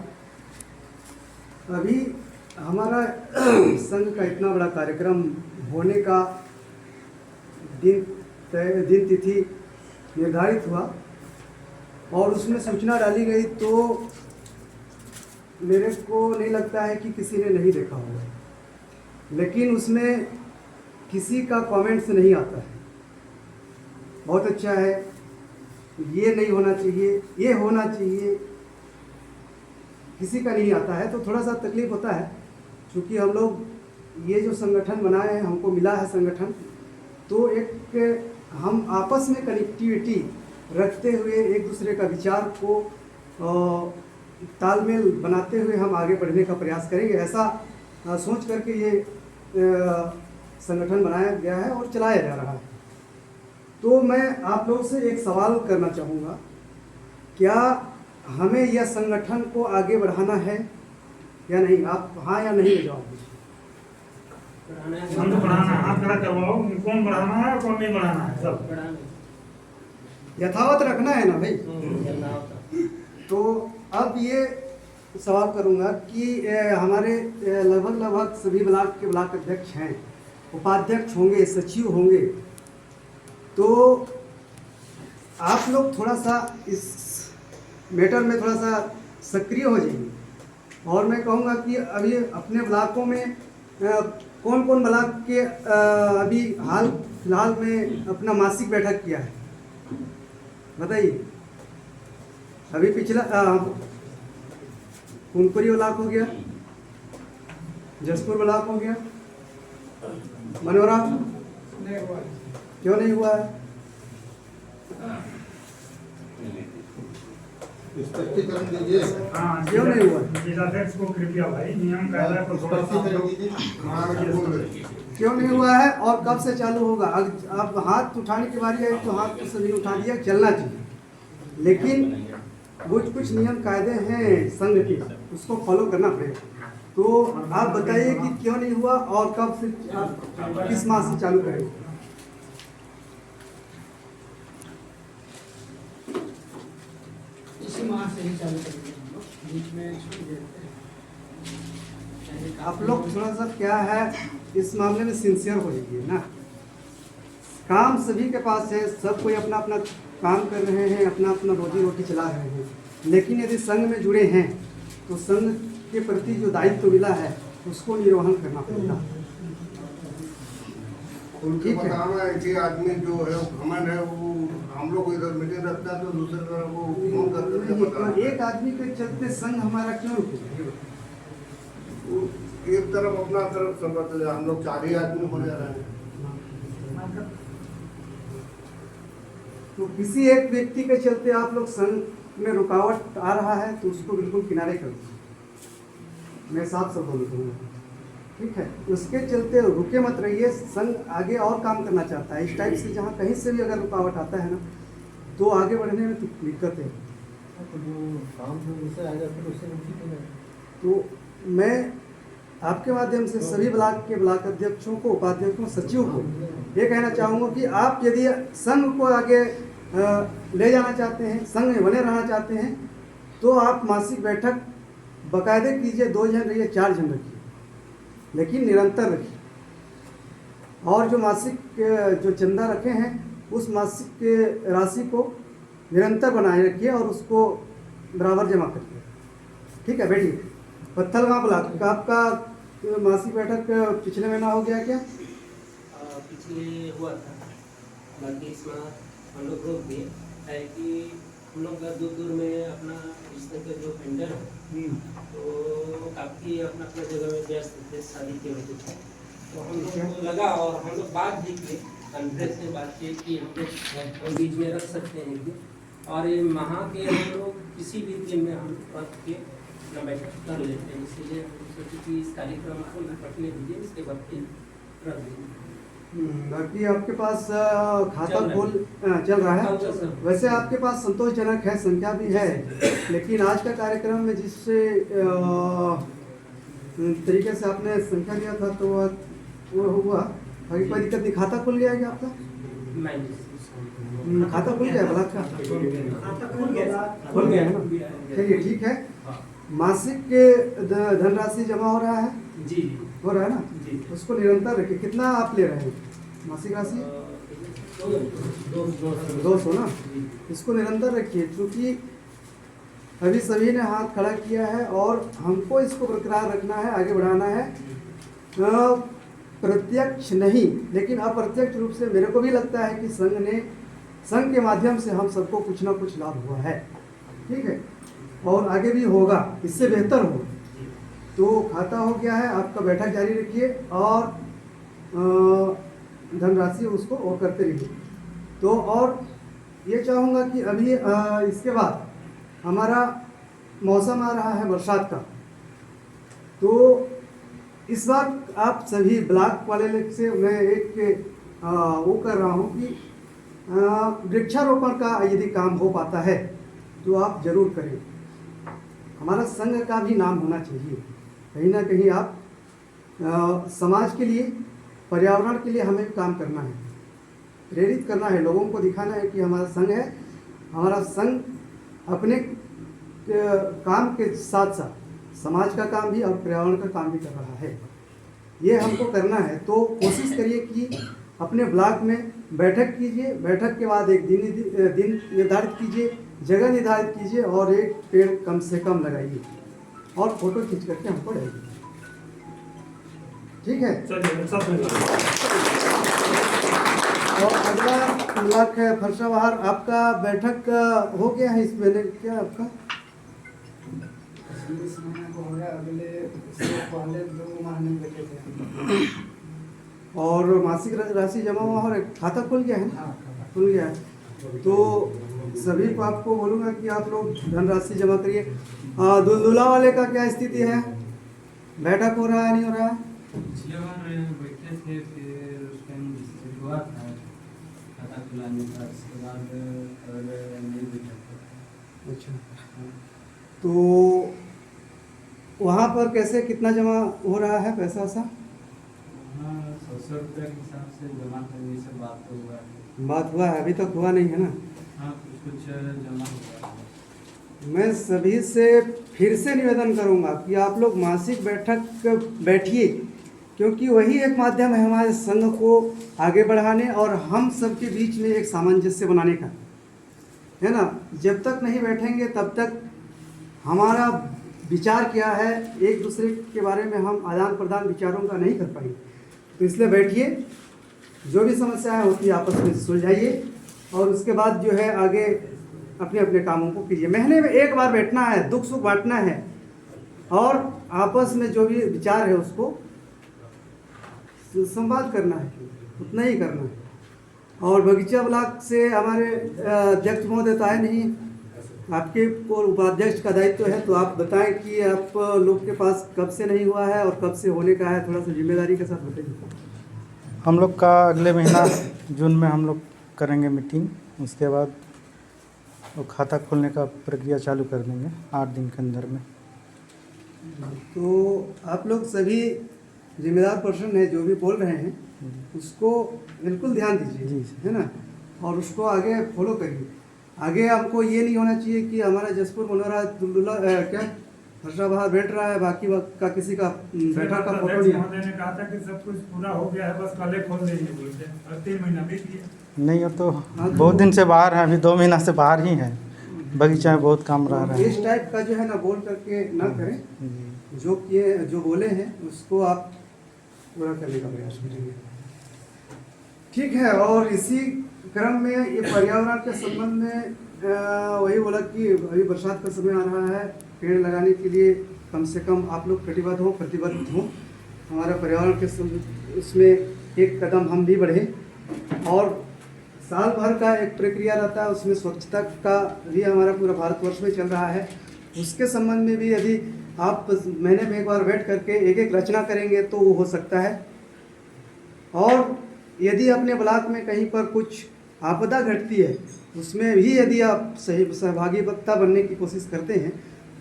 अभी हमारा संघ का इतना बड़ा कार्यक्रम होने का दिन तिथि निर्धारित हुआ और उसमें सूचना डाली गई, तो मेरे को नहीं लगता है कि किसी ने नहीं देखा होगा, लेकिन उसमें किसी का कमेंट्स नहीं आता है। बहुत अच्छा है, ये नहीं होना चाहिए, ये होना चाहिए, किसी का नहीं आता है, तो थोड़ा सा तकलीफ होता है। क्योंकि हम लोग ये जो संगठन बनाए हैं, हमको मिला है संगठन, तो एक हम आपस में कनेक्टिविटी रखते हुए एक दूसरे का विचार को तालमेल बनाते हुए हम आगे बढ़ने का प्रयास करेंगे, ऐसा सोच करके ये संगठन बनाया गया है और चलाया जा रहा है। तो मैं आप लोगों से एक सवाल करना चाहूँगा, क्या हमें यह संगठन को आगे बढ़ाना है या नहीं? आप हाँ या नहीं जवाब दीजिए। हम तो बढ़ाना, हाथ खड़ा करवाओ, कौन बढ़ाना है और कौन नहीं बढ़ाना है, सब यथावत रखना है ना भाई। तो अब ये सवाल करूँगा कि हमारे लगभग सभी ब्लॉक के ब्लॉक अध्यक्ष हैं, उपाध्यक्ष होंगे, सचिव होंगे, तो आप लोग थोड़ा सा इस मैटर में थोड़ा सा सक्रिय हो जाइए। और मैं कहूँगा कि अभी अपने ब्लॉकों में कौन कौन ब्लॉक के अभी हाल फिलहाल में अपना मासिक बैठक किया है, बताइए। अभी पिछला कुनकुरी ब्लॉक हो गया, जसपुर ब्लॉक हो गया, मनोरा क्यों नहीं हुआ है? स्पष्टीकरण दीजिए। हाँ, क्यों नहीं हुआ? जिलाध्यक्ष को कृपया भाई नियम कायदा को थोड़ा सा क्यों नहीं हुआ है और कब से चालू होगा? अब हाथ उठाने की बारी आई तो हाथ तो सभी उठा दिया, चलना चाहिए, लेकिन कुछ नियम कायदे हैं संघ के, उसको फॉलो करना पड़ेगा। तो आप बताइए कि क्यों नहीं हुआ और कब से, किस माह से चालू करेंगे? इसी माह से ही चालू करेंगे हम लोग, बीच में छूट देते हैं। आप लोग थोड़ा सा क्या है इस मामले में सिंसियर हो जाइए ना। काम सभी के पास है, सब कोई अपना अपना काम कर रहे हैं, अपना अपना रोजी रोटी चला रहे हैं, लेकिन यदि संघ में जुड़े हैं तो संघ के प्रति जो दायित्व मिला है उसको निर्वहन करना पड़ेगा। उनके ठीक है। बताना है कि आदमी जो है घमंड है वो हम लोग इधर मीटिंग रखता है तो दूसरे तरफ वो फोन करके नहीं, बताना तो एक आदमी के चलते संघ हमारा क्यों रुकेगा? वो एक तरफ अपना तरफ समझते हैं, हम लोग 4 ही आदमी हो जा रहे हैं। तो किसी एक व्यक्ति के चलते आप लोग संघ में रुकावट आ रहा है तो उसको बिल्कुल किनारे कर दीजिए। मैं साफ शब्दों में कहूँगा, ठीक है? उसके चलते रुके मत रहिए। संघ आगे और काम करना चाहता है। इस टाइप से जहाँ कहीं से भी अगर रुकावट आता है ना तो आगे बढ़ने में तो दिक्कत है। तो मैं आपके माध्यम से सभी ब्लॉक के ब्लॉक अध्यक्षों को, उपाध्यक्षों, सचिव को ये कहना चाहूँगा कि आप यदि संघ को आगे ले जाना चाहते हैं, संघ में बने रहना चाहते हैं, तो आप मासिक बैठक बाकायदे कीजिए। 2 जन रहिए, 4 जन रखिए, लेकिन निरंतर रखिए। और जो मासिक जो चंदा रखे हैं उस मासिक के राशि को निरंतर बनाए रखिए और उसको बराबर जमा करिए। ठीक है? बैठिए। पत्थलगांव ब्लॉक का आपका मासिक बैठक पिछले महीना हो गया क्या? पिछले हुआ था, बाकी इस बार हम लोग रोक दिए है कि हम लोग दूर दूर में अपना इस तरह के जो वेंडर है तो काफ़ी अपना अपना जगह में व्यस्त थे शादी के वजह से। तो हम लोग को लगा और हम लोग बात भी किए, कॉन्फ्रेंस में बात की कि हम लोग बीच में रख सकते हैं एक दिन, और ये वहाँ के हम लोग किसी भी दिन में हम रख के अपना बैठक कर लेते हैं। इसीलिए हम सोचे कि इस कार्यक्रम को निपटने दीजिए, इसके बाद फिर रख देंगे। बाकी आपके पास खाता खोल चल रहा है। वैसे आपके पास संतोषजनक है, संख्या भी है, लेकिन आज का कार्यक्रम में जिस तरीके से आपने संख्या दिया था तो वो हुआ। बाकी कोई दिक्कत नहीं। खाता खुल गया है क्या आपका? खाता खुल गया ब्लॉक का? खुल गया है ना? चलिए ठीक है। मासिक के धनराशि जमा हो रहा है? जी हो रहा है ना? जी। उसको निरंतर रखिए। कितना आप ले रहे हैं मासिक राशि? 200 ना? इसको निरंतर रखिए, क्योंकि अभी सभी ने हाथ खड़ा किया है और हमको इसको बरकरार रखना है, आगे बढ़ाना है। प्रत्यक्ष नहीं लेकिन अप्रत्यक्ष रूप से मेरे को भी लगता है कि संघ के माध्यम से हम सबको कुछ ना कुछ लाभ हुआ है। ठीक है? और आगे भी होगा, इससे बेहतर हो। तो खाता हो गया है, आपका बैठक जारी रखिए और धनराशि उसको वो करते रहिए। तो और ये चाहूँगा कि अभी इसके बाद हमारा मौसम आ रहा है बरसात का, तो इस बार आप सभी ब्लॉक वाले से मैं एक वो कर रहा हूँ कि वृक्षारोपण का यदि काम हो पाता है तो आप जरूर करें। हमारा संघ का भी नाम होना चाहिए। कहीं ना कहीं आप समाज के लिए, पर्यावरण के लिए हमें काम करना है, प्रेरित करना है, लोगों को दिखाना है कि हमारा संघ है। हमारा संघ अपने काम के साथ साथ समाज का काम भी और पर्यावरण का काम भी कर रहा है। ये हमको करना है। तो कोशिश करिए कि अपने ब्लॉक में बैठक कीजिए, बैठक के बाद एक दिन निर्धारित कीजिए, जगह निर्धारित कीजिए और एक पेड़ कम से कम लगाइए और फोटो खींच करके हमको डालिए। ठीक है? और अगला ब्लॉक है फरसाबहार। आपका बैठक हो गया है इस महीने क्या आपका? इस महीने को हो गया, अगले से पहले 2 महीने बैठे थे। और मासिक राशि जमा हुआ और खाता खुल गया है ना? खुल गया है। तो सभी को आपको बोलूँगा कि आप लोग धनराशि जमा करिए। दुलदुला वाले का क्या स्थिति है? बैठक हो रहा है, नहीं हो रहा है? पिछले बार बैठे थे, फिर उस टाइम हुआ था खाता खुलाने का, उसके बाद नहीं बैठा। अच्छा, तो वहाँ पर कैसे कितना जमा हो रहा है पैसा वैसा? हाँ, 100 रुपये के हिसाब से जमा करने से बात तो हुआ है। बात हुआ है, अभी तक हुआ नहीं है ना? हाँ, कुछ जमा हुआ है। मैं सभी से फिर से निवेदन करूंगा कि आप लोग मासिक बैठक बैठिए, क्योंकि वही एक माध्यम है हमारे संघ को आगे बढ़ाने और हम सबके बीच में एक सामंजस्य बनाने का, है ना। जब तक नहीं बैठेंगे तब तक हमारा विचार क्या है एक दूसरे के बारे में हम आदान प्रदान विचारों का नहीं कर पाएंगे। तो इसलिए बैठिए, जो भी समस्याएं होती है आपस में सुलझाइए और उसके बाद जो है आगे अपने अपने कामों को कीजिए। महीने में एक बार बैठना है, दुख सुख बांटना है और आपस में जो भी विचार है उसको संवाद करना है, उतना ही करना है। और बगीचा ब्लॉक से हमारे अध्यक्ष महोदय तो आए नहीं, आपके को उपाध्यक्ष का दायित्व है, तो आप बताएं कि आप लोग के पास कब से नहीं हुआ है और कब से होने का है, थोड़ा सा जिम्मेदारी के साथ बताइए। हम लोग का अगले महीना जून में हम लोग करेंगे मीटिंग, उसके बाद वो खाता खोलने का प्रक्रिया चालू कर देंगे 8 दिन के अंदर में। तो आप लोग सभी जिम्मेदार पर्सन है जो भी बोल रहे हैं उसको बिल्कुल ध्यान दीजिए, जी। है ना, और उसको आगे फॉलो करिए। आगे हमको ये नहीं होना चाहिए कि हमारा जसपुर मनोरा दुल्दुला क्या हर्षा बाहर बैठ रहा है, बाकी का किसी का बैठा का फोटो नहीं है। महोदय ने कहा था कि सब कुछ पूरा हो गया है, बस कल खोल देंगे बोलते, और 3 महीना बीत गया। नहीं, वो तो बहुत दिन से बाहर है, अभी 2 महीना से बाहर ही है, बगीचा में बहुत काम रह रहा है। इस टाइप का जो है ना बोल करके ना करें, जो बोले हैं उसको आप पूरा करने का प्रयास करेंगे, ठीक है। और इसी क्रम में ये पर्यावरण के संबंध में वही बोला कि अभी बरसात का समय आ रहा है, पेड़ लगाने के लिए कम से कम आप लोग प्रतिबद्ध हो। हमारा पर्यावरण के उसमें एक कदम हम भी बढ़े और साल भर का एक प्रक्रिया रहता है, उसमें स्वच्छता का भी हमारा पूरा भारतवर्ष में चल रहा है। उसके संबंध में भी यदि आप महीने में एक बार बैठ करके एक एक रचना करेंगे तो वो हो सकता है। और यदि अपने ब्लॉक में कहीं पर कुछ आपदा घटती है उसमें भी यदि आप सही सहभागिता बनने की कोशिश करते हैं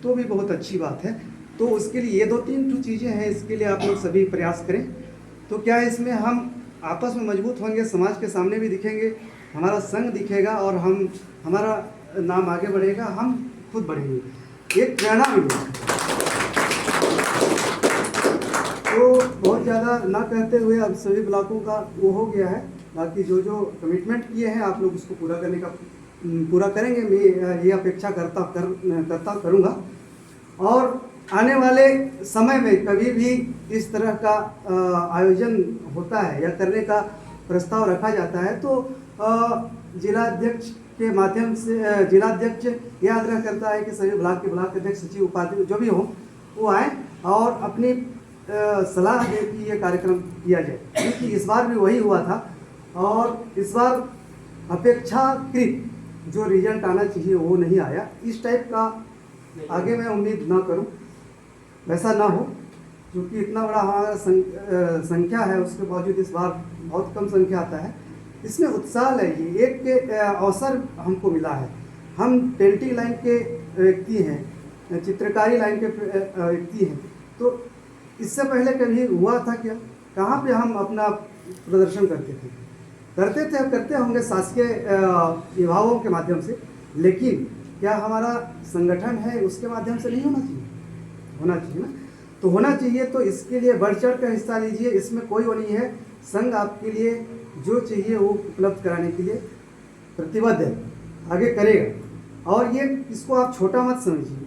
तो भी बहुत अच्छी बात है। तो उसके लिए ये 2-3 चीज़ें हैं, इसके लिए आप लोग सभी प्रयास करें। तो क्या है, इसमें हम आपस में मजबूत होंगे, समाज के सामने भी दिखेंगे, हमारा संघ दिखेगा और हमारा नाम आगे बढ़ेगा, हम खुद बढ़ेंगे, एक प्रेरणा मिलेगी। तो बहुत ज़्यादा ना कहते हुए अब सभी ब्लॉकों का वो हो गया है, बाकी जो कमिटमेंट किए हैं आप लोग उसको पूरा करेंगे, मैं ये अपेक्षा करूँगा। और आने वाले समय में कभी भी इस तरह का आयोजन होता है या करने का प्रस्ताव रखा जाता है तो जिलाध्यक्ष के माध्यम से जिलाध्यक्ष यह आग्रह करता है कि सभी ब्लॉक के ब्लॉक अध्यक्ष, सचिव, उपाध्यक्ष जो भी हो वो आए और अपनी सलाह दे कि ये कार्यक्रम किया जाए, क्योंकि इस बार भी वही हुआ था और इस बार अपेक्षाकृत जो रिजल्ट आना चाहिए वो नहीं आया। इस टाइप का आगे मैं उम्मीद ना करूं, वैसा ना हो, क्योंकि इतना बड़ा हमारा संख्या है उसके बावजूद इस बार बहुत कम संख्या आता है। इसमें उत्साह है, ये एक अवसर हमको मिला है। हम पेंटिंग लाइन के व्यक्ति हैं, चित्रकारी लाइन के व्यक्ति हैं, तो इससे पहले कभी हुआ था क्या? कहाँ पे हम अपना प्रदर्शन करते होंगे शासकीय विभागों के माध्यम से, लेकिन क्या हमारा संगठन है उसके माध्यम से नहीं होना चाहिए ना। तो होना चाहिए, तो इसके लिए बढ़ चढ़ कर हिस्सा लीजिए, इसमें कोई वो नहीं है। संघ आपके लिए जो चाहिए वो उपलब्ध कराने के लिए प्रतिबद्ध है, आगे करेगा। और ये इसको आप छोटा मत समझिए,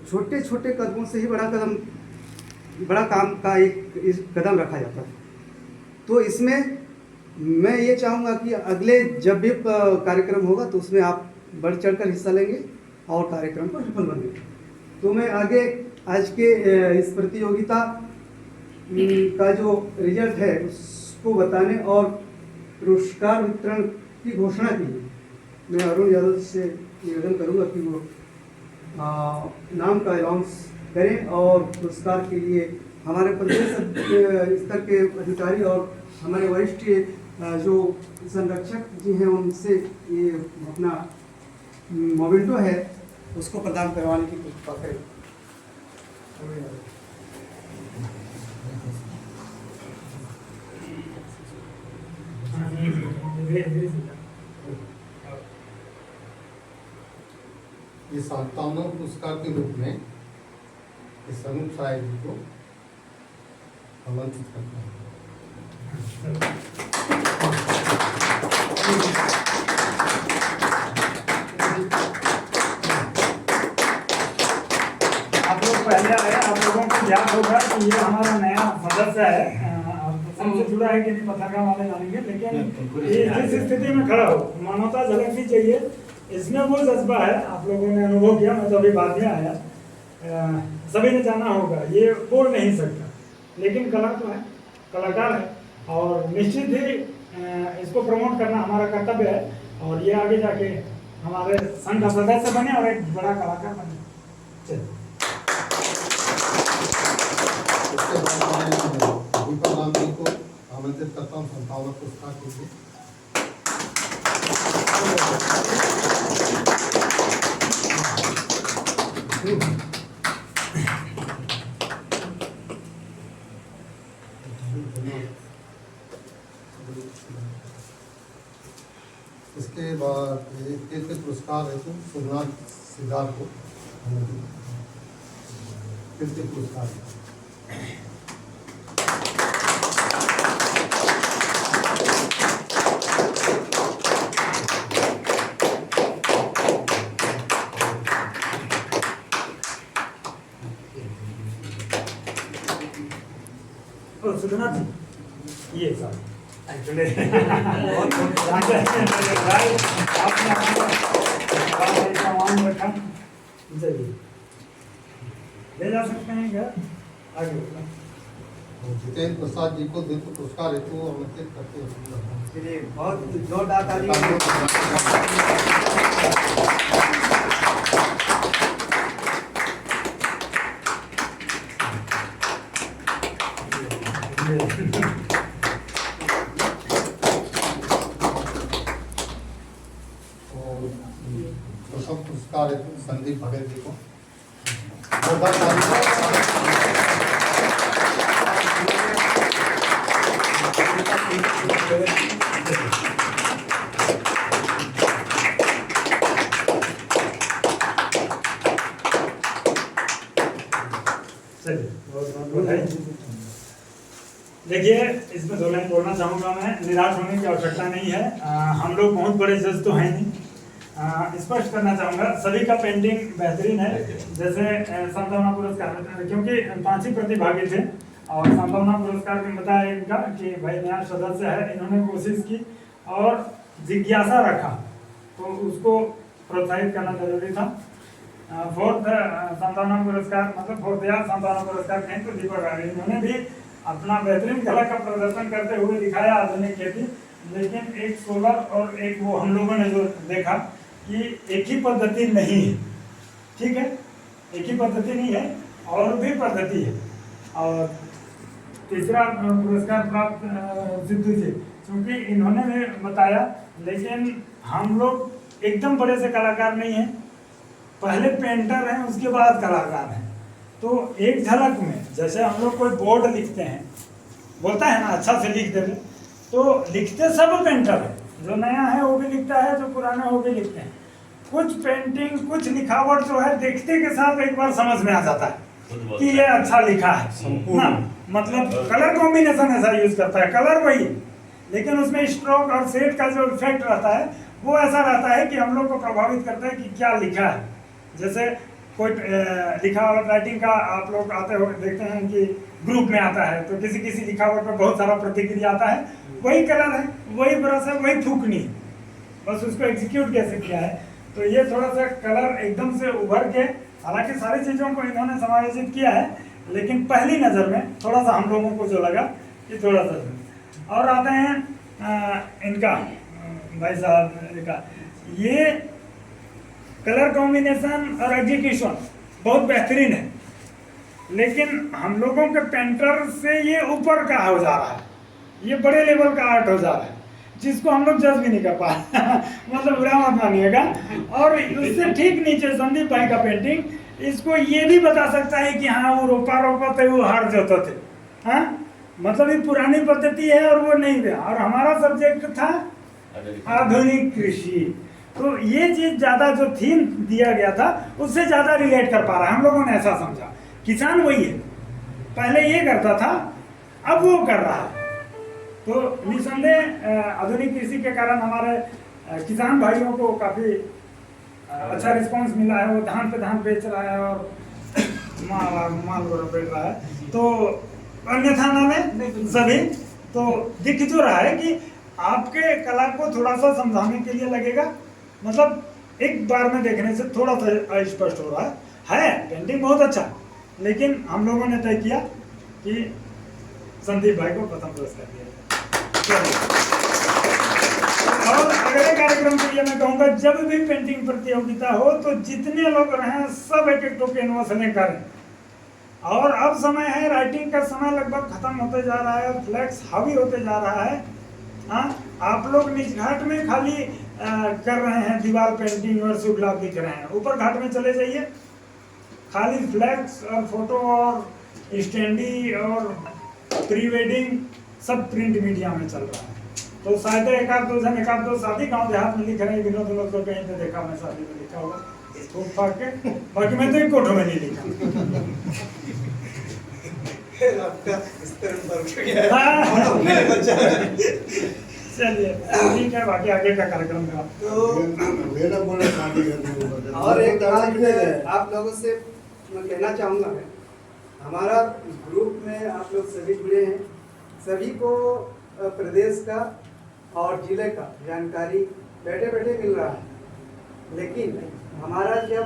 छोटे छोटे कदमों से ही बड़ा काम का एक कदम रखा जाता है। तो इसमें मैं ये चाहूँगा कि अगले जब भी कार्यक्रम होगा तो उसमें आप बढ़ चढ़कर हिस्सा लेंगे और कार्यक्रम को सफल बनेंगे। तो मैं आगे आज के इस प्रतियोगिता का जो रिजल्ट है उसको बताने और पुरस्कार वितरण की घोषणा की मैं अरुण यादव से निवेदन करूंगा कि वो नाम का अनाउंस करें और पुरस्कार के लिए हमारे प्रदेश स्तर के अधिकारी और हमारे वरिष्ठ जो संरक्षक जी हैं उनसे ये अपना मोमेंटो है उसको प्रदान करवाने की कृपा करें। ये सांत्वना पुरस्कार के रूप में इस स्वरूप साहेब जी को आमंत्रित करता हूँ। आप लोग पहले आए, आप लोगों को याद होगा कि ये हमारा नया सदस्य है और सबसे जुड़ा है कि नहीं पताका वाले जानेंगे, लेकिन ये जिस स्थिति में खड़ा हो मानवता झलकनी चाहिए, इसमें वो जज्बा है। आप लोगों ने अनुभव किया, मैं तो अभी बाद में आया, सभी ने जाना होगा ये बोल नहीं सकता, लेकिन कला तो है, कलाकार है और निश्चित ही इसको प्रमोट करना हमारा कर्तव्य है और ये आगे जाके हमारे संघ का सदस्य बने और एक बड़ा कलाकार बने। चलिए इसके बाद मैं दीपक राम जी को आमंत्रित करता हूँ संतावना पुरस्कार के लिए। इसके बाद तीसरे पुरस्कार है तो सोमनाथ सिद्धार्थ को तीसरे पुरस्कार सुधना जी ये सब एक्चुअली आपने सामान रखा, चलिए ले जा सकते हैं क्या आगे। जितेंद्र प्रसाद जी को दिव्य पुरस्कार हेतु आमंत्रित करते हैं। चलिए बहुत जोरदार ताली। प्रथम पुरस्कार हेतु संदीप भगत जी को। चलिए बहुत बधाई। देखिए इसमें दो लाइन बोलना चाहूँगा मैं, निराश होने की आवश्यकता नहीं है। हम लोग बहुत बड़े जज तो हैं नहीं। स्पष्ट करना चाहूँगा सभी का पेंटिंग बेहतरीन है। जैसे सांत्वना पुरस्कार, क्योंकि 5 ही प्रतिभागी थे और सांत्वना पुरस्कार में बताया इनका कि भाई नया सदस्य है, इन्होंने कोशिश की और जिज्ञासा रखा तो उसको प्रोत्साहित करना जरूरी था। फोर्थ सांत्वना पुरस्कार मतलब फोर्थ या सांत्वना पुरस्कार कहें तो दीपक राय, इन्होंने भी अपना बेहतरीन कला का प्रदर्शन करते हुए दिखाया आधुनिक खेती। लेकिन एक सोलर और एक वो हम लोगों ने जो देखा कि एक ही पद्धति नहीं है, ठीक है, एक ही पद्धति नहीं है और भी पद्धति है। और तीसरा पुरस्कार प्राप्त सिद्धू जी, क्योंकि इन्होंने भी बताया, लेकिन हम लोग एकदम बड़े से कलाकार नहीं हैं, पहले पेंटर हैं उसके बाद कलाकार हैं। तो एक झलक में जैसे हम लोग कोई बोर्ड लिखते हैं, बोलता है ना अच्छा से लिख देवे, तो लिखते सब पेंटर है, जो नया है वो भी लिखता है, जो पुराना वो भी लिखते हैं। कुछ पेंटिंग कुछ लिखावट जो है देखते के साथ एक बार समझ में आ जाता है कि ये अच्छा लिखा है ना, मतलब कलर कॉम्बिनेशन ऐसा यूज करता है, कलर वही, लेकिन उसमें स्ट्रोक और शेड का जो इफेक्ट रहता है वो ऐसा रहता है कि हम लोग को प्रभावित करता है कि क्या लिखा है। जैसे कोई लिखावट राइटिंग का आप लोग आते हो देखते हैं कि ग्रुप में आता है तो किसी किसी लिखावट में बहुत सारा प्रतिक्रिया आता है, वही कलर है, वही ब्रश है, वही थूकनी, बस उसको एग्जीक्यूट कैसे किया है। तो ये थोड़ा सा कलर एकदम से उभर के, हालांकि सारी चीज़ों को इन्होंने समायोजित किया है, लेकिन पहली नज़र में थोड़ा सा हम लोगों को जो लगा कि थोड़ा सा। और आते हैं इनका भाई साहब का, ये कलर कॉम्बिनेशन और एग्जीक्यूशन बहुत बेहतरीन है, लेकिन हम लोगों के पेंटर से ये ऊपर का हो जा रहा है, ये बड़े लेवल का आर्ट हो जा रहा है जिसको हम लोग जज भी नहीं कर पाए मतलब बुरा मत मानिएगा। और उससे ठीक नीचे संदीप भाई का पेंटिंग, इसको ये भी बता सकता है कि हाँ वो रोपा थे, वो हार जोते थे, हाँ मतलब ये पुरानी पद्धति है और वो नहीं था। और हमारा सब्जेक्ट था आधुनिक कृषि, तो ये चीज ज्यादा जो थीम दिया गया था उससे ज्यादा रिलेट कर पा रहा है, हम लोगों ने ऐसा समझा। किसान वही है, पहले ये करता था, अब वो कर रहा है। तो निसंदेह आधुनिक कृषि के कारण हमारे किसान भाइयों को काफी अच्छा रिस्पांस मिला है। वो धान पे धान बेच रहा है और माल वगैरह बेच रहा है। तो अन्यथा ना में सभी तो दिख जो रहा है कि आपके कला को थोड़ा सा समझाने के लिए लगेगा, मतलब एक बार में देखने से थोड़ा सा स्पष्ट हो रहा है पेंटिंग बहुत अच्छा। लेकिन हम लोगों ने तय किया कि संदीप भाई को प्रथम पुरस्कार दिया जाए। और अगले कार्यक्रम के लिए मैं कहूँगा, जब भी पेंटिंग प्रतियोगिता हो तो जितने लोग रहे सब एक एक कैनवास लेकर। और अब समय है, राइटिंग का समय लगभग खत्म होते जा रहा है, फ्लैक्स हावी होते जा रहा है। आप लोग निज घाट में खाली कर रहे हैं दीवार पेंटिंग और शुभ लाभ दिख रहे हैं। ऊपर घाट में चले जाइए, खाली फ्लैक्स और फोटो और स्टैंडी और प्री वेडिंग सब प्रिंट मीडिया में चल रहा है। तो शायद एक आध दो शादी गांव देहात में लिख रहे हैं, विनोद विनोद को कहीं पे देखा मैं शादी में लिखा होगा फूक फाक के, बाकी मैं तो एक कोठों में नहीं लिखा। आपका स्तर बढ़ गया। चलिए ठीक है, बाकी आगे का कार्यक्रम का तो मेरा बोला शादी करने को और एक बात आप लोगों से मैं कहना चाहूँगा, हमारा ग्रुप में आप लोग सभी जुड़े हैं, सभी को प्रदेश का और जिले का जानकारी बैठे बैठे मिल रहा है। लेकिन हमारा जब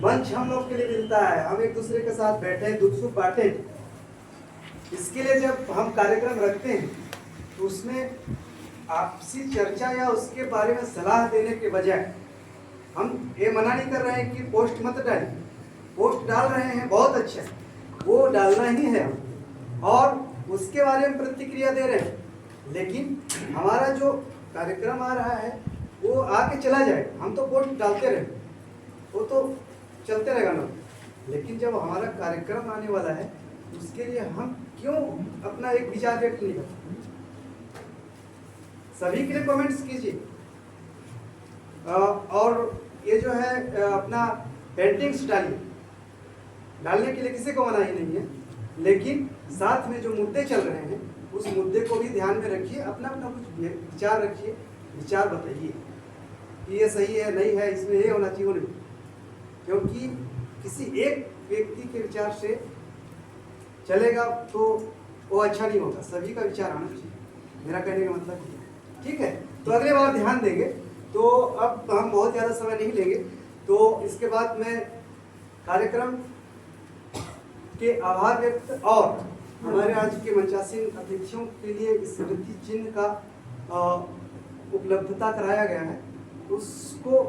मंच हम लोग के लिए मिलता है, हम एक दूसरे के साथ बैठे दुख सुख बांटे, इसके लिए जब हम कार्यक्रम रखते हैं तो उसमें आपसी चर्चा या उसके बारे में सलाह देने के बजाय हम ये मना नहीं कर रहे हैं कि पोस्ट मत डालें, पोस्ट डाल रहे हैं बहुत अच्छा, वो डालना ही है और उसके बारे में प्रतिक्रिया दे रहे हैं। लेकिन हमारा जो कार्यक्रम आ रहा है वो आके चला जाए, हम तो पोस्ट डालते रहे, वो तो चलते रहेगा ना। लेकिन जब हमारा कार्यक्रम आने वाला है उसके लिए हम क्यों अपना एक विचार व्यक्त नहीं करते? सभी के लिए कमेंट्स कीजिए। और ये जो है अपना पेंटिंग्स डालिए, डालने के लिए किसी को मनाही नहीं है, लेकिन साथ में जो मुद्दे चल रहे हैं उस मुद्दे को भी ध्यान में रखिए, अपना अपना कुछ विचार रखिए, विचार बताइए कि ये सही है नहीं है, इसमें ये होना चाहिए नहीं, क्योंकि किसी एक व्यक्ति के विचार से चलेगा तो वो अच्छा नहीं होगा, सभी का विचार आना चाहिए, मेरा कहने का मतलब है। ठीक है, तो अगले बार ध्यान देंगे। तो अब हम बहुत ज़्यादा समय नहीं लेंगे, तो इसके बाद मैं कार्यक्रम के आभार व्यक्त और हमारे आज के मंचासीन अतिथियों के लिए स्मृति चिन्ह का उपलब्धता कराया गया है, उसको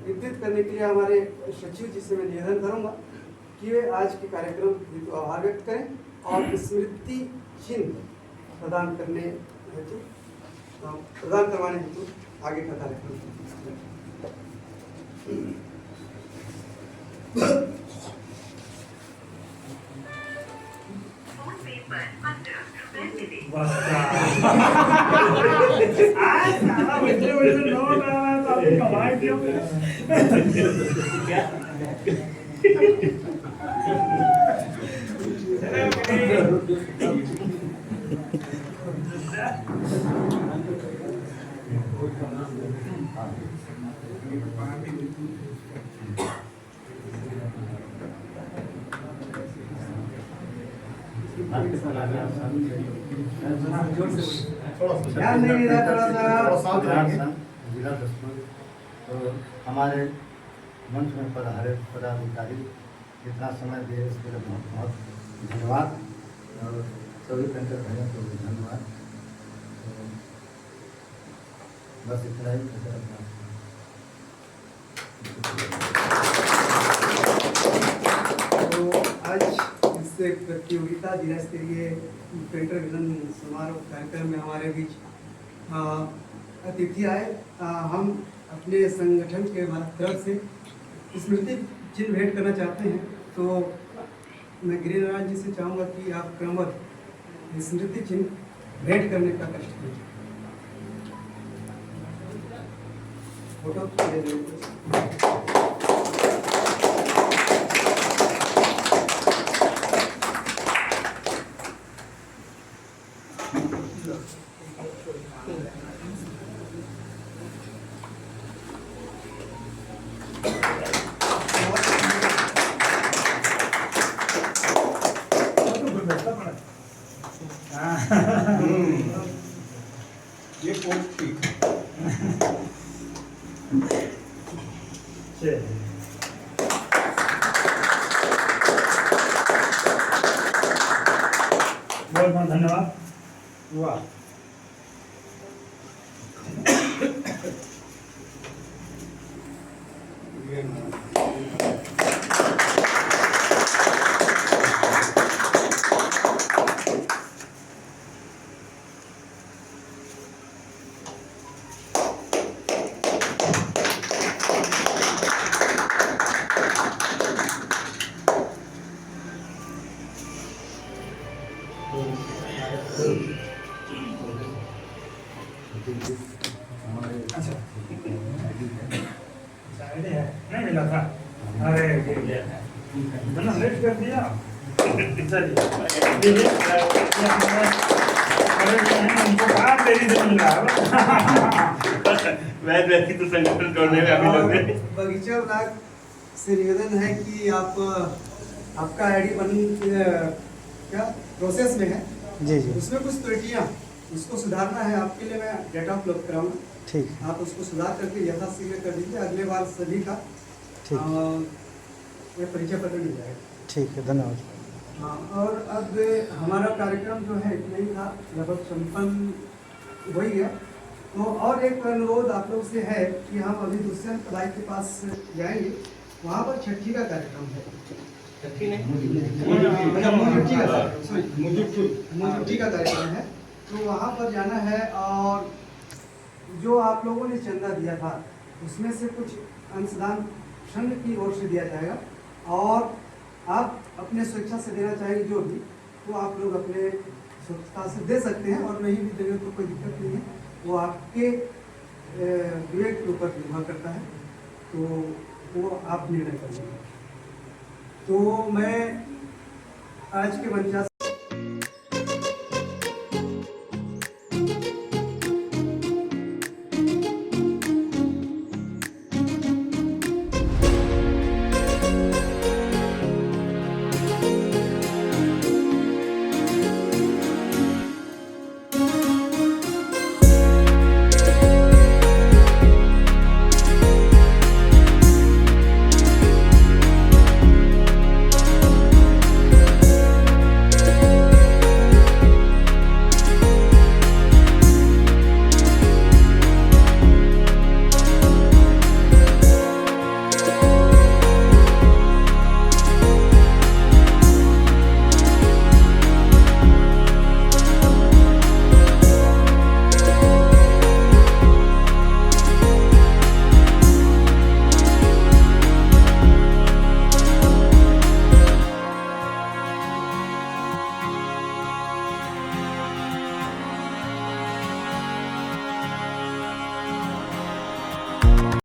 वितरित करने के लिए हमारे सचिव जी से मैं निवेदन करूंगा कि वे आज के कार्यक्रम हेतु आभार व्यक्त करें और स्मृति चिन्ह प्रदान करवाने हेतु आगे का कार्यक्रम। ध्यान नहीं रहा थोड़ा सा। तो हमारे मंच में पधारे पदाधिकारी इतना समय दिए इसके लिए बहुत बहुत धन्यवाद और सभी पेंटर भाइयों को भी धन्यवाद। तो बस इतना ही। तो आज इस प्रतियोगिता जिला स्तरीय पेंटर विजन समारोह कार्यक्रम में हमारे बीच अतिथि आए। हम अपने संगठन के तरफ से स्मृति चिन्ह भेंट करना चाहते हैं, तो मैं गिरिराज जी से चाहूँगा कि आप क्रमवत स्मृति चिन्ह भेंट करने का कष्ट कीजिए। फोटो दे देंगे। ये कोट थी। चलिए। बहुत बहुत धन्यवाद। वाह। ये ना। अच्छा आईडी है नहीं मिला था। अरे इतना लेट कर दिया। चलिए ये हमारे बड़े जो हैं उनको कहाँ देरी से मिल रहा है। वैसे व्यक्ति तो संगठन छोड़ने में अभी लोग हैं। बगीचा ब्लॉक से निवेदन है कि आप आपका आईडी बन क्या प्रोसेस में है जी जी उसमें कुछ त्रुटियाँ उसको सुधारना है। आपके लिए मैं डेटा उपलब्ध कराऊंगा, ठीक आप उसको सुधार करके यथाशीघ्र कर दीजिए। अगले बार सभी का ठीक ये परिचय पत्र मिल जाएगा। ठीक है, धन्यवाद। हाँ, और अब हमारा कार्यक्रम जो है इतना ही था, लगभग संपन्न हो ही गया। तो और एक अनुरोध आप लोग से है कि हम अभी दुष्यंत भाई के पास जाएंगे, वहाँ पर छठी का कार्यक्रम है। मुजुट्ठी का कार्यक्रम है, तो वहाँ पर जाना है। और जो आप लोगों ने चंदा दिया था उसमें से कुछ अंशदान संघ की ओर से दिया जाएगा, और आप अपने स्वेच्छा से देना चाहेंगे जो भी, तो आप लोग अपने स्वेच्छा से दे सकते हैं, और नहीं भी देंगे तो कोई दिक्कत नहीं है, वो आपके विवेक के ऊपर निर्भर करता है, तो वो आप निर्णय कर लेंगे। तो मैं आज के 49